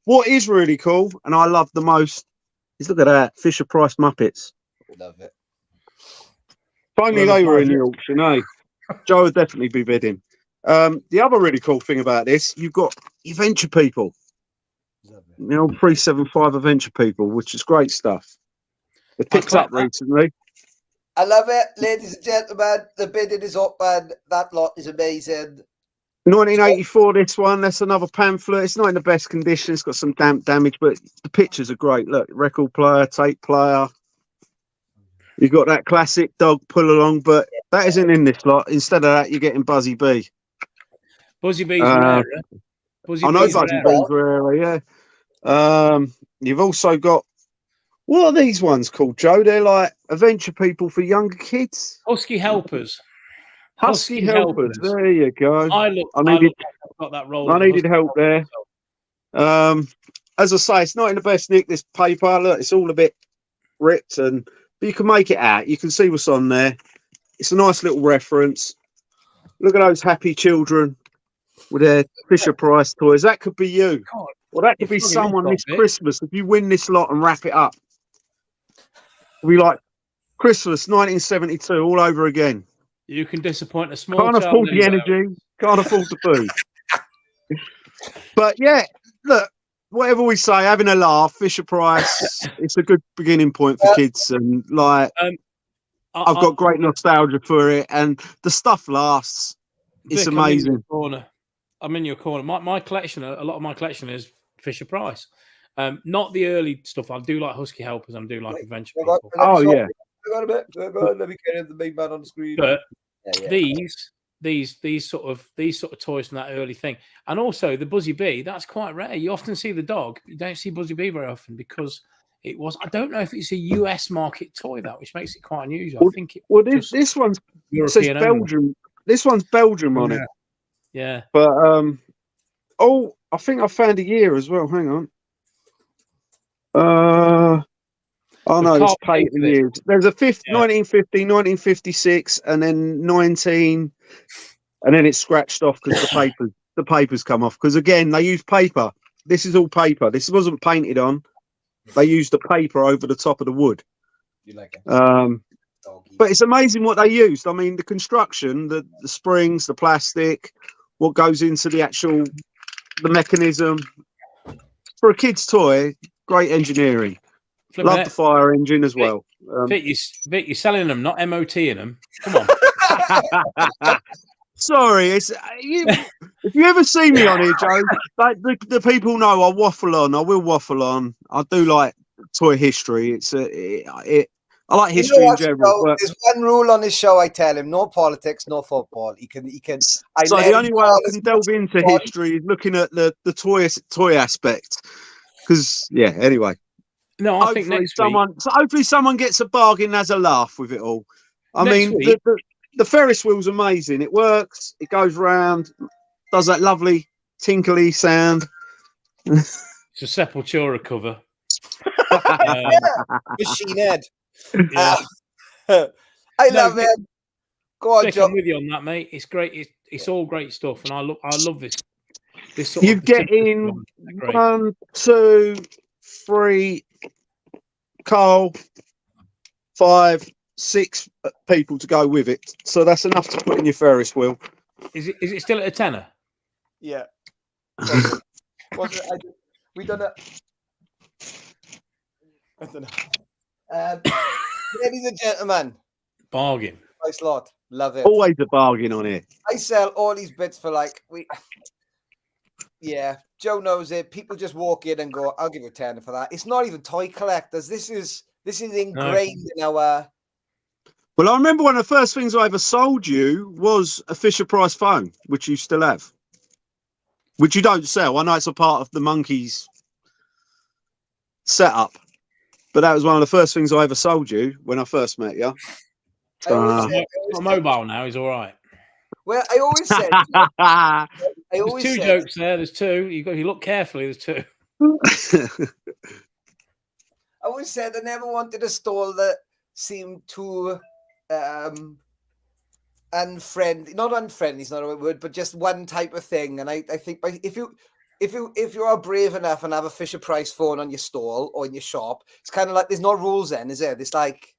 What is really cool, and I love the most, is look at that, Fisher Price Muppets. Love it. If only they were in the auction, eh? Joe would definitely be bidding. The other really cool thing about this, you've got your venture people. Love it. The old 375 Adventure People, which is great stuff. It picked up recently. I love it, ladies and gentlemen. The bidding is up, and that lot is amazing. 1984, this one. That's another pamphlet. It's not in the best condition. It's got some damage, but the pictures are great. Look, record player, tape player. You've got that classic dog pull along, but that isn't in this lot. Instead of that, you're getting Buzzy B. Buzzy B's rare. I know Buzzy B's rare, yeah. You've also got, what are these ones called, Joe? They're like Adventure People for younger kids. Husky Helpers. Husky Helpers. There you go. I got that role. I needed help there. As I say, it's not in the best nick, this paper. Look, it's all a bit ripped, but you can make it out. You can see what's on there. It's a nice little reference. Look at those happy children with their Fisher-Price toys. That could be you. God, or that could be someone this Christmas. If you win this lot and wrap it up, it'll be like Christmas 1972 all over again. You can disappoint a small child. Can't afford the energy. Can't afford the food. But yeah, look, whatever we say, having a laugh, Fisher-Price, it's a good beginning point for kids. And like, I've got great nostalgia for it, and the stuff lasts. It's Vic, amazing. I'm in your corner. My collection, a lot of my collection is Fisher-Price. Not the early stuff. I do like Husky Helpers. I do like Adventure People. Yeah. Let me get the big man on the screen. But these sort of toys from that early thing, and also the Buzzy B, that's quite rare. You often see the dog. You don't see Buzzy B very often because it was. I don't know if it's a US market toy, which makes it quite unusual. I think this one's says Belgium. This one's Belgium on it. Yeah. But I think I found a year as well. Hang on. Oh no, it's patent years. There's a 1950, 1956, and then 19, and then it's scratched off because the papers come off. Because again, they use paper. This is all paper. This wasn't painted on. They used the paper over the top of the wood. You like it? But it's amazing what they used. I mean, the construction, the springs, the plastic, what goes into the mechanism. For a kid's toy, great engineering. Love the fire engine as well. Vic, you're selling them, not MOTing them. Come on. Sorry, if you ever see me on here, Joe, like the people know I waffle on. I will waffle on. I do like toy history. I like history in general. But there's one rule on this show. I tell him: no politics, no football. He can. So the only way I can delve into history is looking at the toy aspect. Because anyway. No, I think hopefully someone gets a bargain and has a laugh with it all. I mean, the Ferris wheel's amazing. It works. It goes round, does that lovely tinkly sound. It's a Sepultura cover. Machine Head. Yeah. I love it. Go on, Joe. I'm with you on that, mate. It's great. It's all great stuff, and I love this. You get in 1, 2, 3, Carl, 5, 6 people to go with it. So that's enough to put in your Ferris wheel. Is it still at a tenner? Yeah. We done it. I don't know. Ladies and gentlemen. Bargain. Nice lot. Love it. Always a bargain on it. I sell all these bits for Joe knows it. People just walk in and go, I'll give you a tenner for that. It's not even toy collectors. This is ingrained in our. Well, I remember one of the first things I ever sold you was a Fisher-Price phone, which you still have. Which you don't sell. I know it's a part of the Monkeys setup. But that was one of the first things I ever sold you when I first met you. Not mobile now, he's all right. Well, I always said. There's two jokes there. There's two. You look carefully. There's two. I always said I never wanted a stall that seemed too unfriendly. Not unfriendly is not a right word, but just one type of thing. And I think if you are brave enough and have a Fisher-Price phone on your stall or in your shop, it's kind of like there's no rules then, is there? It's like.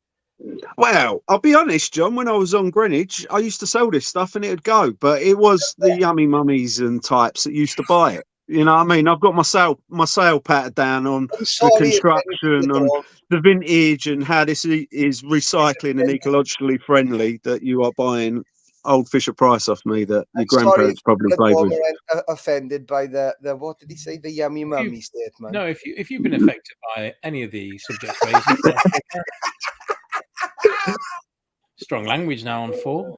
Well, I'll be honest, John, when I was on Greenwich, I used to sell this stuff and it'd go, but it was the yummy mummies and types that used to buy it. You know what I mean? I've got my sail patted down on the construction, on the vintage, and how this is recycling and ecologically friendly. That you are buying old Fisher-Price off me that your grandparents probably played with. Offended by the what did he say? The yummy mummy statement. No, if you've been affected by any of the subjects raised, strong language now on 4.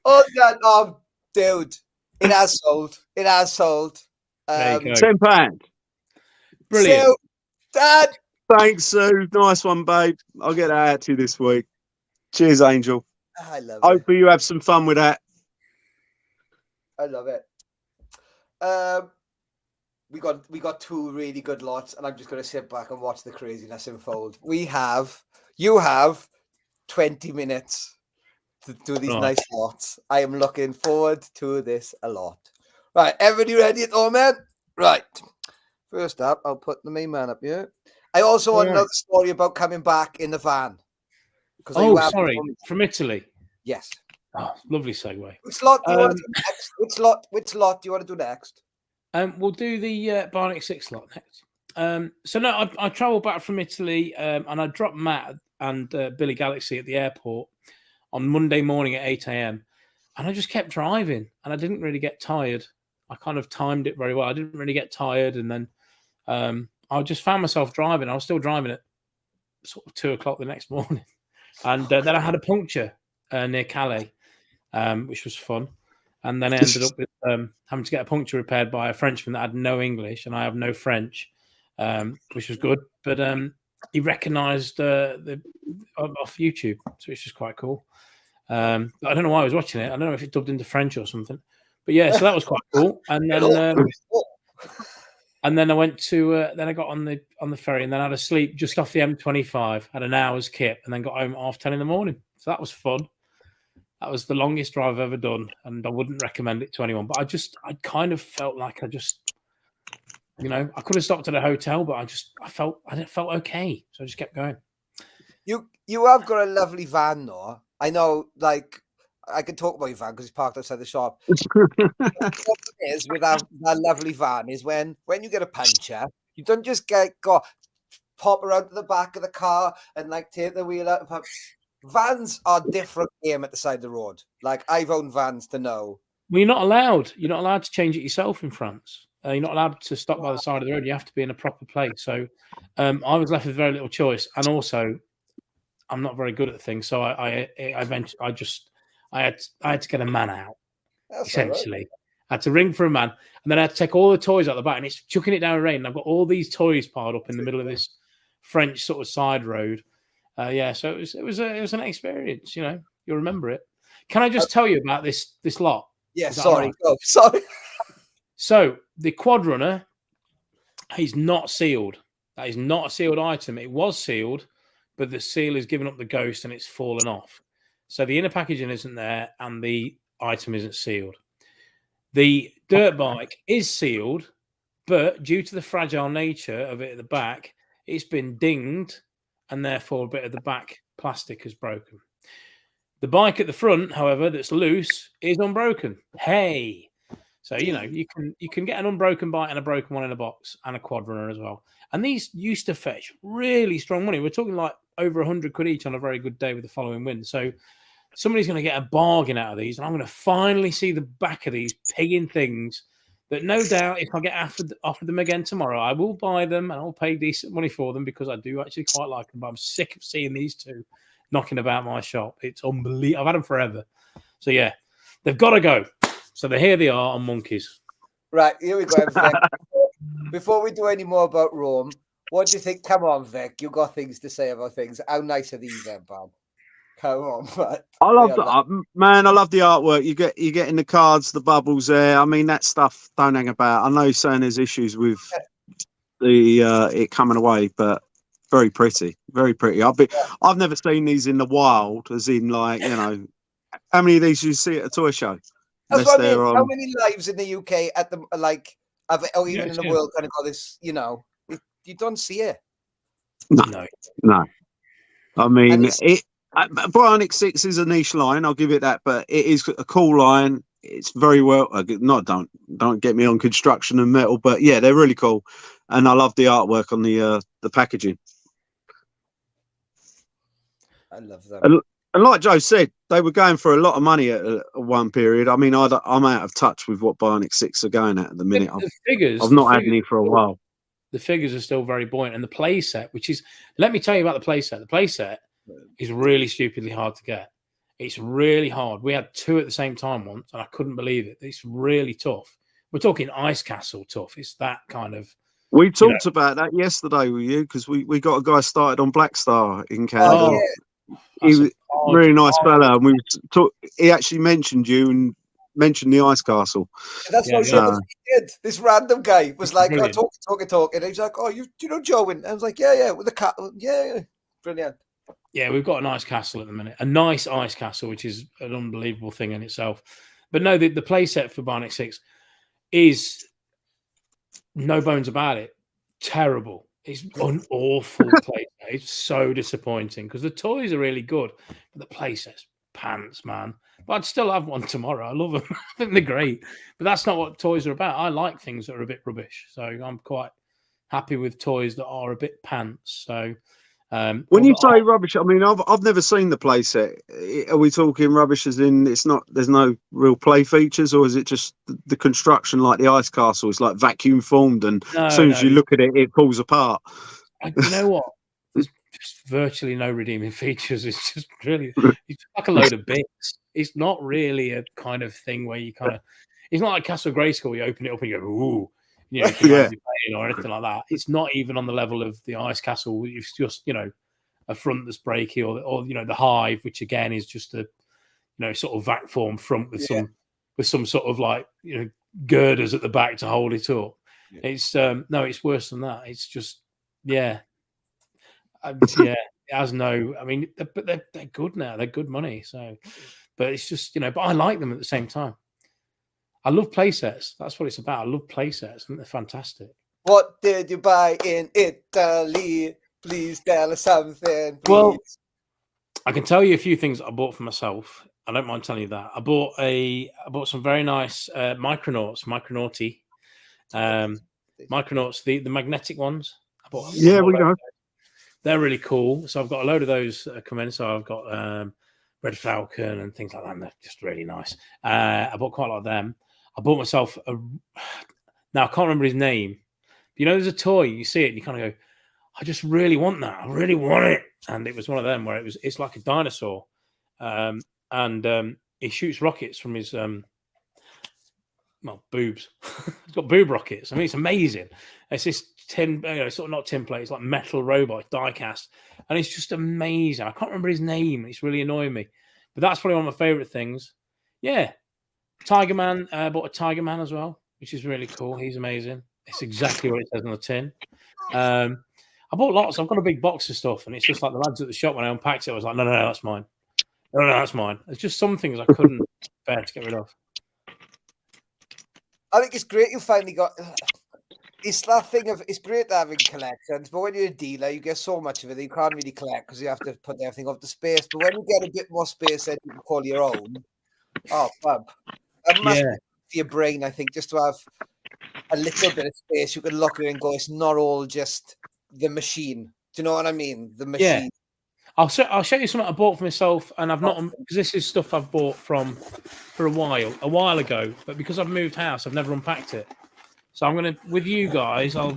Oh, dude. It has sold. It has sold. There you go. £10. Brilliant. So, Dad. Thanks, Sue. Nice one, babe. I'll get that out to you this week. Cheers, Angel. I love it. Hopefully you have some fun with that. I love it. We got 2 really good lots, and I'm just going to sit back and watch the craziness unfold. You have 20 minutes to do these nice lots. I am looking forward to this a lot. Right, everybody ready at home, man? Right. First up, I'll put the main man up here. I also want to know the story about coming back in the van. Sorry, from Italy. Yes. Oh, lovely segue. Which lot do you want to do next? Which lot do you want to do next? We'll do the Bionic 6 lot next. So no, I travelled back from Italy, and I dropped Matt and Billy Galaxy at the airport on Monday morning at 8 a.m. And I just kept driving, and I didn't really get tired. I kind of timed it very well. I didn't really get tired, and then I just found myself driving. I was still driving at sort of 2 o'clock the next morning, and then I had a puncture near Calais, which was fun. And then I ended up with having to get a puncture repaired by a Frenchman that had no English, and I have no French, which was good. But he recognised the off YouTube, so it's just quite cool. I don't know why I was watching it. I don't know if it dubbed into French or something. But yeah, so that was quite cool. And then I went to then I got on the ferry, and then I had a sleep just off the M25, had an hour's kip, and then got home at 10:30 in the morning. So that was fun. That was the longest drive I've ever done, and I wouldn't recommend it to anyone. But I kind of felt like I could have stopped at a hotel, but I felt okay, so I just kept going. You have got a lovely van, though. I know, like, I can talk about your van because it's parked outside the shop. What it is with that lovely van is when you get a puncture, you don't just pop around to the back of the car and like take the wheel out and pop. Vans are different game at the side of the road. Like, I've owned vans to know. Well, you're not allowed to change it yourself in France. You're not allowed to stop by the side of the road. You have to be in a proper place. So I was left with very little choice, and also I'm not very good at things. So I eventually I had to get a man out. That's essentially. Right. I had to ring for a man, and then I had to take all the toys out the back, and it's chucking it down rain. And I've got all these toys piled up in the middle of this French sort of side road. So it was an experience. You'll remember it. Can I just tell you about this lot? Yeah, sorry. Right? Oh, sorry. So the quad runner is not sealed. That is not a sealed item. It was sealed, but the seal is giving up the ghost and it's fallen off. So the inner packaging isn't there, and the item isn't sealed. The dirt bike is sealed, but due to the fragile nature of it at the back, it's been dinged, and therefore a bit of the back plastic has broken. The bike at the front, however, that's loose is unbroken. Hey! So, you can get an unbroken bike and a broken one in a box, and a quad runner as well. And these used to fetch really strong money. We're talking like over 100 quid each on a very good day with the following wind. So somebody's going to get a bargain out of these, and I'm going to finally see the back of these pigging things that no doubt if I get offered them again tomorrow, I will buy them and I'll pay decent money for them because I do actually quite like them. But I'm sick of seeing these two knocking about my shop. It's unbelievable. I've had them forever. So yeah, they've got to go. So here they are on Monkeys. Right, here we go, Vic. Before we do any more about Rome, what do you think? Come on, Vic. You got things to say about things. How nice are these, then, Bob? Come on, man. I love the artwork. You get in the cards, the bubbles there. I mean, that stuff don't hang about. I know you're saying there's issues with the it coming away, but very pretty, very pretty. I've never seen these in the wild, as in like how many of these you see at a toy show? That's what I mean. How many lives in the UK at the or even in the world kind of got this? You don't see it. No. I mean, Bionic 6 is a niche line. I'll give it that, but it is a cool line. it's very well. Not don't get me on construction and metal, but yeah, they're really cool, and I love the artwork on the packaging. I love them. And like Joe said, they were going for a lot of money at one period. I mean, I'm out of touch with what Bionic 6 are going at the minute. I've not had any for a while. The figures are still very buoyant, and the play set, which is, let me tell you about the play set. The play set is really stupidly hard to get. It's really hard. We had 2 at the same time once, and I couldn't believe it. It's really tough. We're talking Ice Castle tough. It's that kind of. We talked about that yesterday with you because we got a guy started on Black Star in Canada. Oh, yeah. He was a really nice fella, and he actually mentioned you and mentioned the Ice Castle. That's what he did. This random guy was like, talking, and he's like, "Oh, do you know Joe?" And I was like, "Yeah, with the cat, yeah, brilliant." Yeah, we've got an ice castle at the minute, a nice ice castle, which is an unbelievable thing in itself. But no, the play set for Bionic 6 is no bones about it. Terrible. It's an awful play set. It's so disappointing because the toys are really good, but the play set's pants, man. But I'd still have one tomorrow. I love them. I think they're great. But that's not what toys are about. I like things that are a bit rubbish. So I'm quite happy with toys that are a bit pants. So when you say rubbish, I mean, I've never seen the play set. Are we talking rubbish as in there's no real play features, or is it just the construction like the Ice Castle is like vacuum formed and as soon as you look at it, it falls apart? You know what? There's just virtually no redeeming features. It's just really, it's like a load of bits. It's not really a kind of thing where you kind of, it's not like Castle Grayskull where you open it up and you go, ooh. You know, or anything like that. It's not even on the level of the Ice Castle. It's just, a front that's breaky, or the Hive, which again is just a, sort of vac form front with some sort of like, girders at the back to hold it up. Yeah. It's no, it's worse than that. It's just, it has no. I mean, but they're good now. They're good money. So, but it's just, but I like them at the same time. I love play sets. That's what it's about. I love play sets. I think they're fantastic. What did you buy in Italy? Please tell us something. Please. Well, I can tell you a few things I bought for myself. I don't mind telling you that. I bought some very nice Micronauts, the magnetic ones. I bought. Yeah, we know. They're really cool. So I've got a load of those coming. So I've got Red Falcon and things like that. And they're just really nice. I bought quite a lot of them. I bought myself now I can't remember his name. But there's a toy, you see it and you kind of go, I just really want that. I really want it. And it was one of them where it's like a dinosaur. And he shoots rockets from his boobs. He's got boob rockets. I mean, it's amazing. It's this tin, sort of not tin plate, it's like metal robot, die cast. And it's just amazing. I can't remember his name. It's really annoying me. But that's probably one of my favorite things. Yeah. Tiger Man, bought a Tiger Man as well, which is really cool. He's amazing. It's exactly what it says on the tin. I bought lots. I've got a big box of stuff, and it's just like the lads at the shop when I unpacked it, I was like, no, that's mine. No, that's mine. It's just some things I couldn't bear to get rid of. I think it's great you finally got. It's that thing of it's great having collections, but when you're a dealer, you get so much of it that you can't really collect because you have to put everything off the space. But when you get a bit more space that you can call your own, fab. It must be for your brain, I think, just to have a little bit of space. You can look at it and go, it's not all just the machine. Do you know what I mean? The machine. Yeah. I'll show you something I bought for myself, and I've not, because this is stuff I've bought for a while ago, but because I've moved house, I've never unpacked it. So I'm going to, with you guys, I'll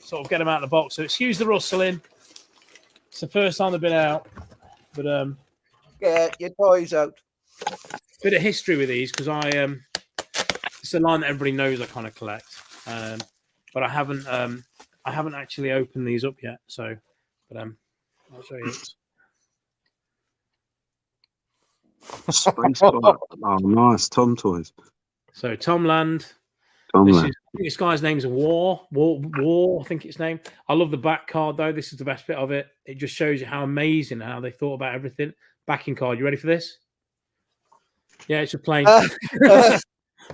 sort of get them out of the box. So excuse the rustling. It's the first time they've been out, but get your toys out. Bit of history with these because it's a line that everybody knows I kind of collect, but I haven't actually opened these up yet. So, but I'll show you. Oh, nice Tom toys. So Tomland. This guy's name's War. I think it's named. I love the back card though. This is the best bit of it. It just shows you how amazing how they thought about everything. Backing card. You ready for this? Yeah, it's a plain.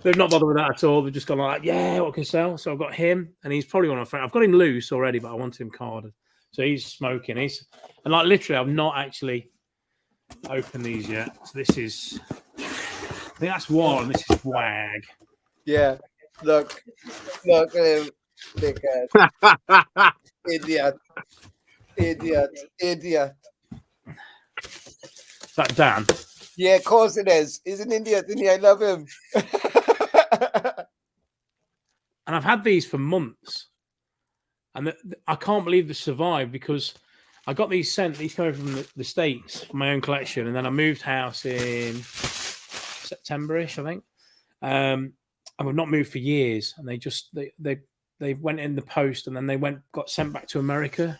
They've not bothered with that at all. They've just gone like, yeah, what can sell? So I've got him, and he's probably one of my friends. I've got him loose already, but I want him carded. So he's smoking. And literally, I've not actually opened these yet. So this is think that's Wall and this is Wag. Yeah. Look at him. Dickhead. Idiot. Is that Dan? Yeah, of course it is. He's an idiot, isn't he? I love him. And I've had these for months. And I can't believe they survived because I got these sent. These came from the States for my own collection. And then I moved house in September-ish, I think. And we've not moved for years. And they went in the post and then got sent back to America.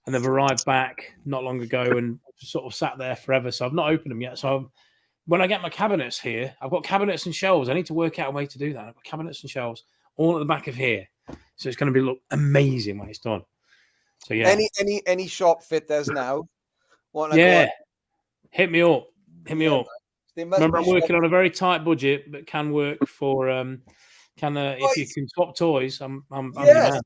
And they've arrived back not long ago and sort of sat there forever. So I've not opened them yet. So when I get my cabinets here, I've got cabinets and shelves. I need to work out a way to do that. I've got cabinets and shelves all at the back of here. So it's going to look amazing when it's done. So yeah. Any shop fitters now? Yeah. Hit me up. Remember, I'm working working on a very tight budget, but can work for if you can swap toys, I'm your man.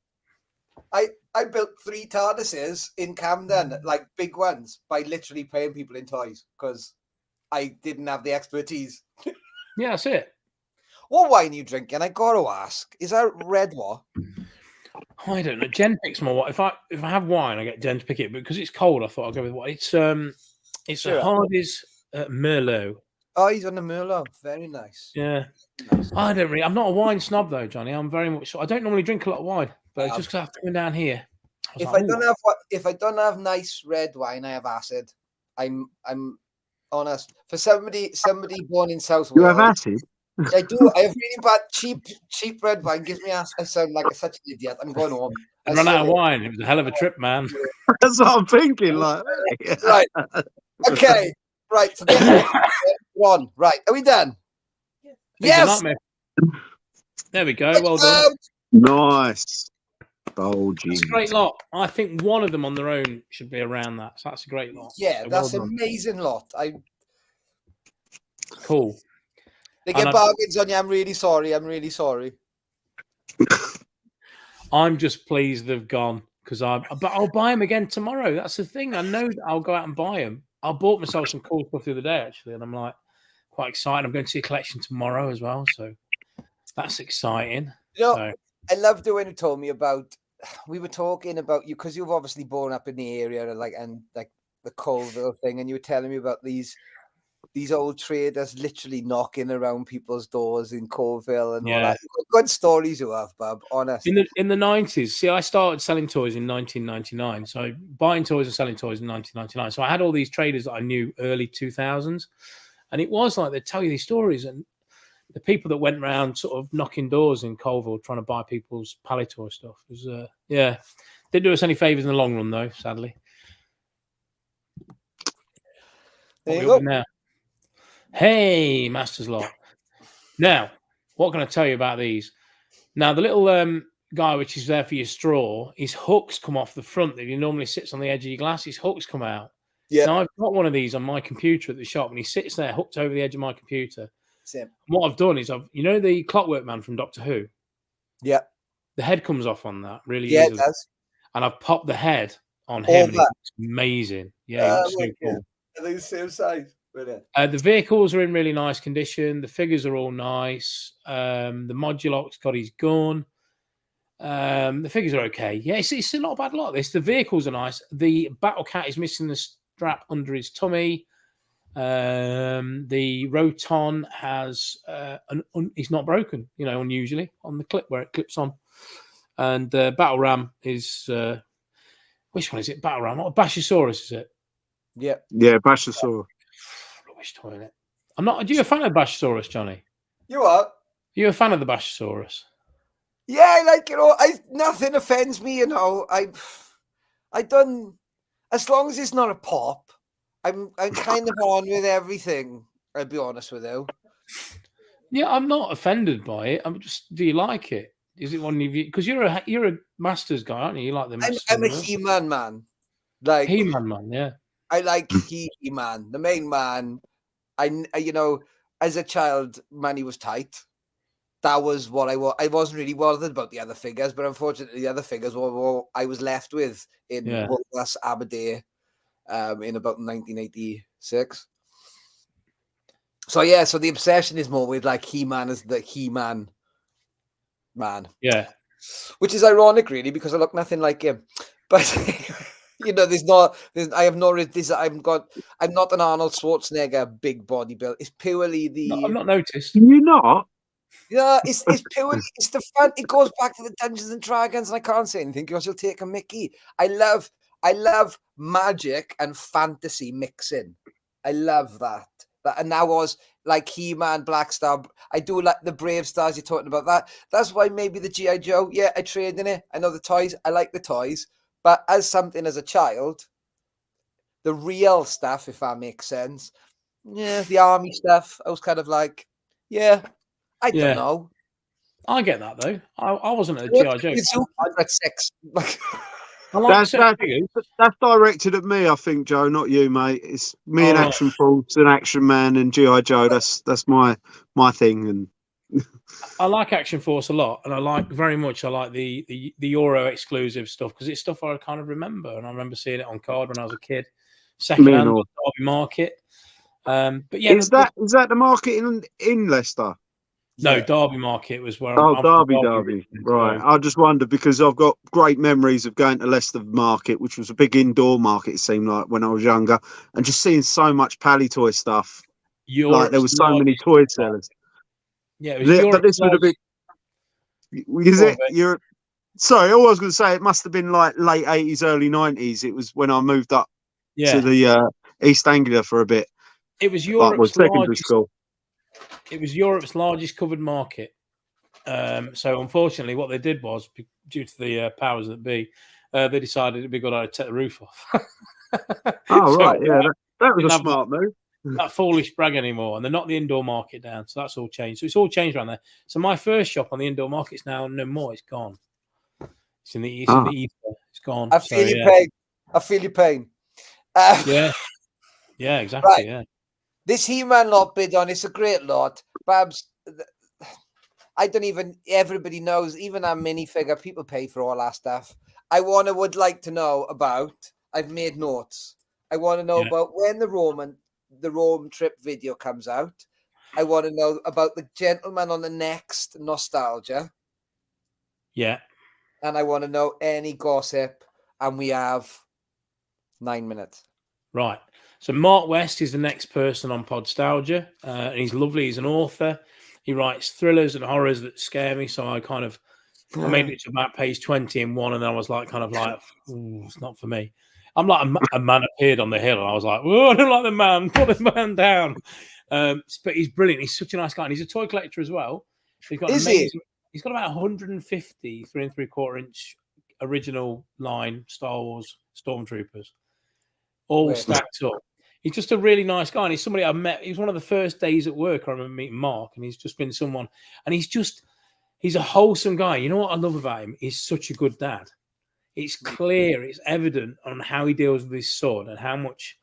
I built 3 TARDISes in Camden, like big ones, by literally paying people in toys because I didn't have the expertise. Yeah, that's it. What wine are you drinking? I got to ask. Is that red what? I don't know. Jen picks my wine. If I have wine, I get Jen to pick it. But because it's cold, I thought I'll go with what. It's sure. A Hardy's Merlot. Oh, he's on the Merlot. Very nice. Yeah. Nice. I'm not a wine snob though, Johnny. I'm very much. I don't normally drink a lot of wine, but it's just because I have to come down here. If I don't have nice red wine, I have acid. I'm honest. For somebody born in South Wales, you have acid. I do. I have really bad cheap red wine. Gives me acid. I sound like such an idiot. I'm going home. I run out of wine. It was a hell of a trip, man. That's what I'm thinking. Like, right. Okay. Right. So on. Right. Are we done? Yes. There we go. Well done. Nice. It's a great lot. I think one of them on their own should be around that. So that's a great lot. Yeah, so that's an amazing lot. Cool. They get bargains on you. I'm really sorry. I'm just pleased they've gone but I'll buy them again tomorrow. That's the thing. I know that I'll go out and buy them. I bought myself some cool stuff the other day actually, and I'm like quite excited. I'm going to see a collection tomorrow as well, so that's exciting. I loved when you told me about. We were talking about you because you've obviously born up in the area, and the Colville thing, and you were telling me about these old traders literally knocking around people's doors in Colville and all that. Good stories you have, Bob. Honest. In the 90s, see, I started selling toys in 1999. So buying toys and selling toys in 1999. So I had all these traders that I knew early 2000s, and it was like they'd tell you these stories, and the people that went around sort of knocking doors in Colville trying to buy people's Palitoy stuff was, didn't do us any favors in the long run, though, sadly. There you go. Now. Hey, Masters Lot. Now, what can I tell you about these? Now, the little guy which is there for your straw, his hooks come off the front. That he normally sits on the edge of your glass, his hooks come out. Yeah. Now, I've got one of these on my computer at the shop, and he sits there hooked over the edge of my computer. Same. What I've done is the Clockwork Man from Doctor Who? Yeah. The head comes off on that really easily. It does. And I've popped the head on him, and it's amazing. Yeah, it's so cool. Are they the same size? Brilliant. The vehicles are in really nice condition. The figures are all nice. The Moduloc's got his gun. The figures are okay. Yeah, it's not a bad lot. The vehicles are nice. The Battle Cat is missing the strap under his tummy. The Roton has he's not broken, unusually on the clip where it clips on. And the Battle Ram is which one is it? Battle Ram, not a Bashosaurus, is it? Yeah. Yeah, Bashosaurus. Rubbish toilet. I'm not. Are you a fan of Bashosaurus, Johnny? You are. Are you a fan of the Bashosaurus? Yeah, I like nothing offends me. I done as long as it's not a pop. I'm kind of on with everything. I'll be honest with you. Yeah, I'm not offended by it. I'm just. Do you like it? Is it one of you? Because you're a Masters guy, aren't you? You like them. I'm a He-Man man. Like He-Man man, yeah. I like He-Man, the main man. I as a child, Manny was tight. That was what I wasn't really bothered about the other figures, but unfortunately, the other figures were what I was left with in Woolworths Aberdeen in about 1986. So yeah, so the obsession is more with like He-Man as the He-Man man. Yeah. Which is ironic, really, because I look nothing like him. But you know, I'm not an Arnold Schwarzenegger big body build. It's purely I've not noticed. You not? yeah, it's purely it's the fun. It goes back to the Dungeons and Dragons, and I can't say anything because you'll take a Mickey. I love magic and fantasy mixing. I love that. And that was like He-Man, Black Star. I do like the Brave Stars you're talking about. That's why maybe the G.I. Joe. Yeah, I trade in it. I know the toys. I like the toys. But as a child, the real stuff, if that makes sense. Yeah, the army stuff. I was kind of like, yeah, I don't know. I get that though. I wasn't a G.I. Joe. I got 6. I like that's directed at me, I think, Joe, not you, mate. It's me and Action Force and Action Man and G.I. Joe. That's my thing. And I like Action Force a lot, and I like the Euro exclusive stuff because it's stuff I kind of remember, and I remember seeing it on card when I was a kid, secondhand on Derby Market. But yeah, is that the market in Leicester? No, yeah. Derby Market was where I'm Derby. Right. I just wondered because I've got great memories of going to Leicester Market, which was a big indoor market, it seemed like, when I was younger, and just seeing so much Pally Toy stuff. Like there was so many toy sellers. Yeah, it was but this would have been. Is it? You're sorry. All I was going to say, it must have been like late 80s, early 90s. It was when I moved up to the East Anglia for a bit. It was Europe's secondary school. It was Europe's largest covered market. So unfortunately, what they did was, due to the powers that be, they decided it'd be a good idea to take the roof off. Right, yeah, that was a smart move. That foolish brag anymore, and they're not the indoor market down, so that's all changed. So it's all changed around there. So my first shop on the indoor market's now no more. It's gone. It's in the ether. It's gone. I feel your pain. I feel your pain. Yeah, exactly. Right. Yeah. This He-Man lot bid on, it's a great lot. Babs, everybody knows, even our minifigure, people pay for all that stuff. would like to know about, I've made notes. I want to know about when the Rome trip video comes out. I want to know about the gentleman on the next nostalgia. Yeah. And I want to know any gossip. And we have 9 minutes. Right. So Mark West is the next person on Podstalgia. And he's lovely. He's an author. He writes thrillers and horrors that scare me. So I made it to about page 20 in one, and then I was like, it's not for me. I'm like a man appeared on the hill, and I was like, I don't like the man. Put the man down. But he's brilliant. He's such a nice guy, and he's a toy collector as well. He's got He's got about 150 3 3/4 inch original line Star Wars Stormtroopers, all stacked up. He's just a really nice guy, and he's somebody I met. He was one of the first days at work. I remember meeting Mark, and he's just been someone, and he's a wholesome guy. You know what I love about him? He's such a good dad. It's clear, it's evident on how he deals with his son and how much.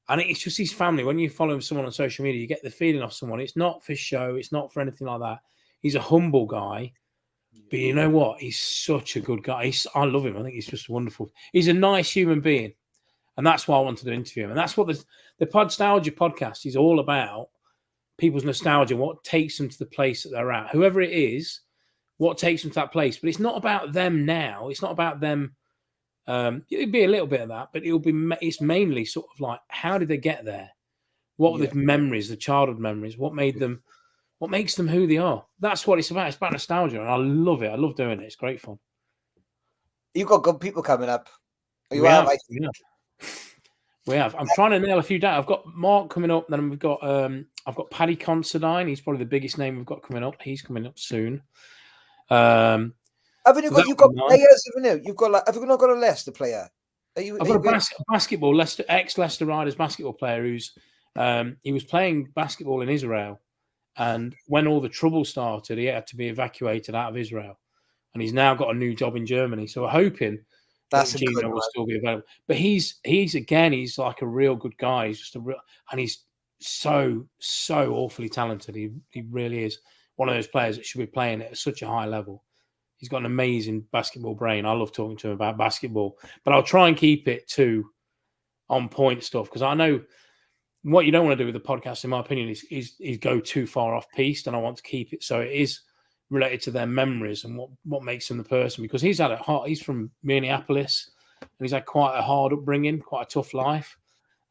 And it's just his family. When you follow someone on social media, you get the feeling of someone. It's not for show. It's not for anything like that. He's a humble guy. But you know what? He's such a good guy. I love him. I think he's just wonderful. He's a nice human being. And that's why I wanted to interview him. And that's what the Podstalgia podcast is all about. People's nostalgia, what takes them to the place that they're at. Whoever it is, what takes them to that place. But it's not about them now. It's not about them. It'd be a little bit of that, but it's mainly sort of like, how did they get there? What were the memories, the childhood memories? What makes them who they are? That's what it's about. It's about nostalgia, and I love it. I love doing it. It's great fun. You've got good people coming up. We have. I'm trying to nail a few down. I've got Mark coming up. Then we've got I've got Paddy Considine. He's probably the biggest name we've got coming up. He's coming up soon. You've got players, haven't you? Have you not got a Leicester player? I've got a basketball ex-Leicester Riders basketball player who's he was playing basketball in Israel, and when all the trouble started, he had to be evacuated out of Israel, and he's now got a new job in Germany. So we're hoping that Gino will still be available. But he's like a real good guy. He's just and he's so awfully talented. He really is one of those players that should be playing at such a high level. He's got an amazing basketball brain. I love talking to him about basketball, but I'll try and keep it to on point stuff because I know what you don't want to do with the podcast, in my opinion, is go too far off piste, and I want to keep it so it is related to their memories and what makes him the person, because he's had he's from Minneapolis and he's had quite a hard upbringing, quite a tough life.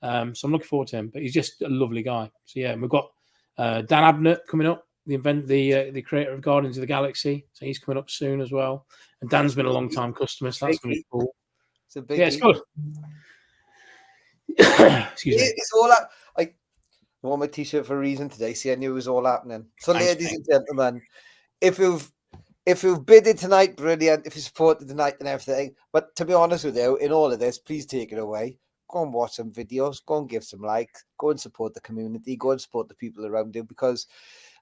So I'm looking forward to him, but he's just a lovely guy. So yeah, we've got Dan Abnett coming up, the creator of Guardians of the Galaxy. So he's coming up soon as well. And Dan's been a long time customer, so that's going to be cool. It's a big it's good. Excuse me. It's all up. I wore my t-shirt for a reason today. See, I knew it was all happening. So, ladies and gentlemen, if you've bidded tonight, brilliant. If you supported tonight and everything, but to be honest with you, in all of this, please take it away. Go and watch some videos. Go and give some likes. Go and support the community. Go and support the people around you, because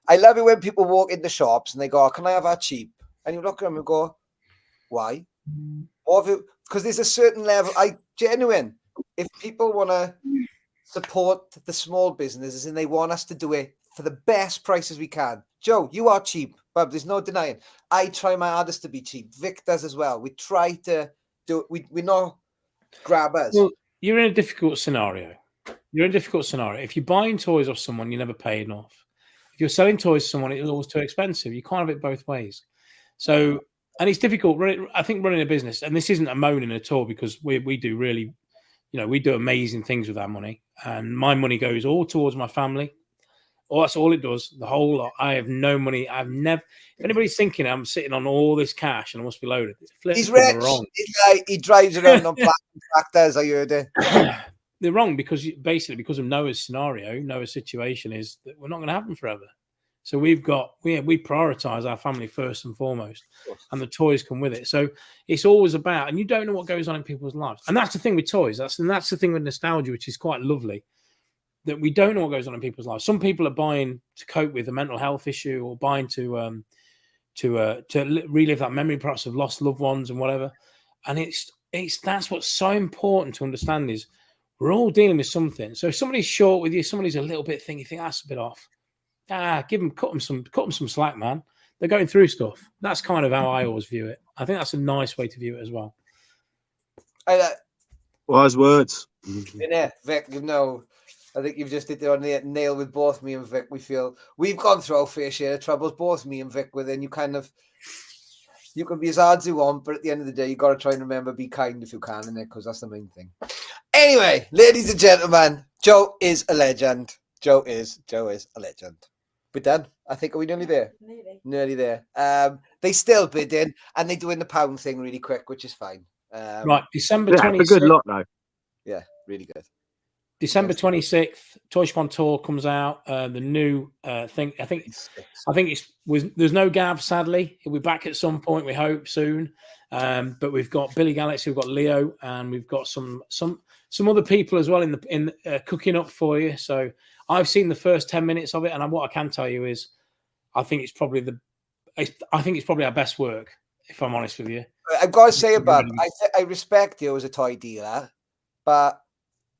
I love it when people walk in the shops and they go, "Can I have that cheap?" And you look at them and go, "Why?" Because there's a certain level. Genuine. If people want to support the small businesses and they want us to do it for the best prices we can, Joe, you are cheap, but there's no denying. I try my hardest to be cheap. Vic does as well. We try to do it. We're not grabbers. Well, you're in a difficult scenario. If you're buying toys off someone, you never pay enough. If you're selling toys to someone, it's always too expensive. You can't have it both ways. So, and it's difficult. I think running a business, and this isn't a moaning at all, because we do really, we do amazing things with our money, and my money goes all towards my family. Oh, that's all it does. The whole lot. I have no money. I've never. If anybody's thinking I'm sitting on all this cash and I must be loaded, he's rich. Wrong. He drives around on tractors. I heard it. They're wrong, because because of Noah's scenario, Noah's situation is that we're not going to have them forever. So we prioritize our family first and foremost, and the toys come with it. So it's always about, and you don't know what goes on in people's lives, and that's the thing with toys. That's the thing with nostalgia, which is quite lovely, that we don't know what goes on in people's lives. Some people are buying to cope with a mental health issue, or buying to relive that memory, perhaps, of lost loved ones and whatever. And that's what's so important to understand, is we're all dealing with something. So if somebody's short with you, somebody's a little bit thin, you think that's a bit off. Cut them some slack, man. They're going through stuff. That's kind of how I always view it. I think that's a nice way to view it as well. Wise words. Yeah, Vic, I think you've just hit it on the nail with both me and Vic. We feel we've gone through our fair share of troubles, both me and Vic, within you can be as hard as you want, but at the end of the day, you got to try and remember, be kind if you can, in it, because that's the main thing. Anyway, ladies and gentlemen, Joe is a legend. Joe is a legend. We're done. I think, are we nearly there? Nearly there. They still bid in, and they're doing the pound thing really quick, which is fine. Right, December 26th. A good lot, though. Yeah, really good. December 26th, Toy Spawn Tour comes out. The new thing. I think there's no Gav, sadly. He'll be back at some point, we hope, soon. But we've got Billy Galaxy, we've got Leo, and we've got some other people as well in cooking up for you. So I've seen the first 10 minutes of it, and what I can tell you is, I think it's probably our best work, if I'm honest with you. I've got to say about I respect you as a toy dealer, but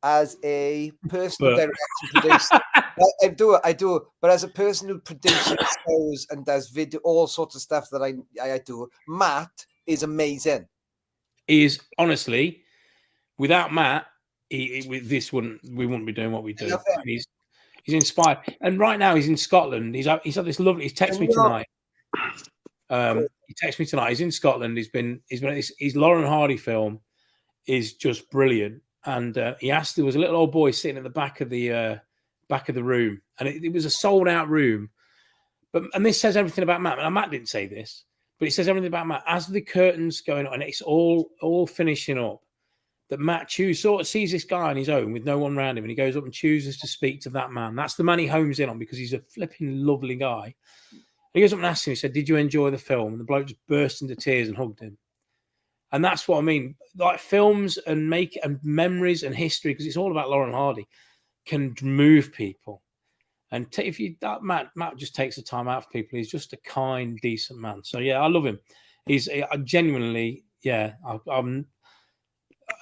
as a personal direction producer, I do. But as a person who produces shows and does video, all sorts of stuff that I do, Matt is amazing. He is, honestly, without Matt, we wouldn't be doing what we do. He's inspired, and right now he's in Scotland. He's had this lovely. He's texted me tonight. He texted me tonight. He's in Scotland. He's been his Lauren Hardy film is just brilliant. And he asked, there was a little old boy sitting at the back of the room, and it was a sold out room. And this says everything about Matt. Now, Matt didn't say this, but it says everything about Matt. As the curtains going on, and it's all finishing up, that Matt sort of sees this guy on his own with no one around him, and he goes up and chooses to speak to that man. That's the man he homes in on, because he's a flipping lovely guy. He goes up and asks him, he said, "Did you enjoy the film?" And the bloke just burst into tears and hugged him. And that's what I mean. Like, films and memories and history, because it's all about Lauren Hardy, can move people. And Matt just takes the time out for people. He's just a kind, decent man. So yeah, I love him. I genuinely, yeah. I'm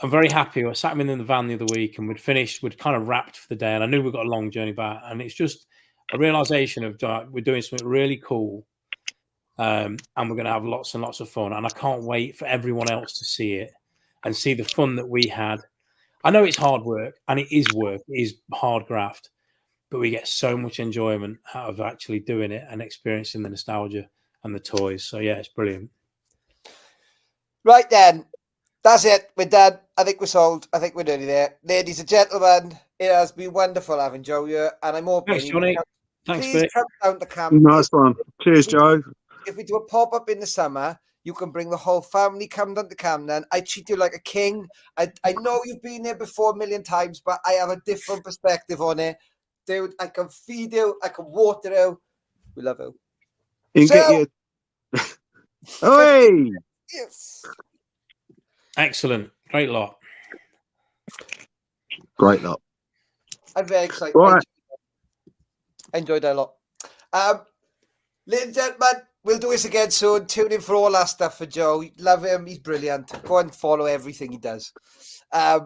very happy. I sat him in the van the other week, and we'd kind of wrapped for the day, and I knew we'd got a long journey back. And it's just a realization of we're doing something really cool. And we're going to have lots and lots of fun, and I can't wait for everyone else to see it and see the fun that we had. I know it's hard work, and it is work. It is hard graft, but we get so much enjoyment out of actually doing it and experiencing the nostalgia and the toys. So yeah, it's brilliant. Right then, that's it. We're done. I think we're sold. I think we're nearly there. Ladies and gentlemen, it has been wonderful having Joe here, and I'm hoping Thanks, Johnny. Thanks, please Vic. come down to camp. Nice one. Cheers, Joe. If we do a pop-up in the summer, you can bring the whole family, come down to Camden. I treat you like a king. I know you've been there before a million times, but I have a different perspective on it. Dude, I can feed you. I can water you. We love you. You So- get your... Hey! Yes. Excellent. Great lot. Great lot. I'm very excited. Right. I enjoyed that a lot. Ladies and gentlemen, we'll do this again soon. Tune in for all that stuff for Joe. Love him. He's brilliant. Go and follow everything he does. I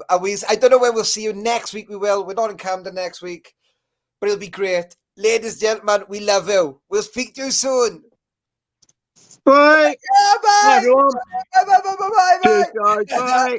don't know when we'll see you next week. We will. We're not in Camden next week, but it'll be great. Ladies and gentlemen, we love you. We'll speak to you soon. Bye. Yeah, bye. Bye, everyone. Bye. Cheers, guys. Bye.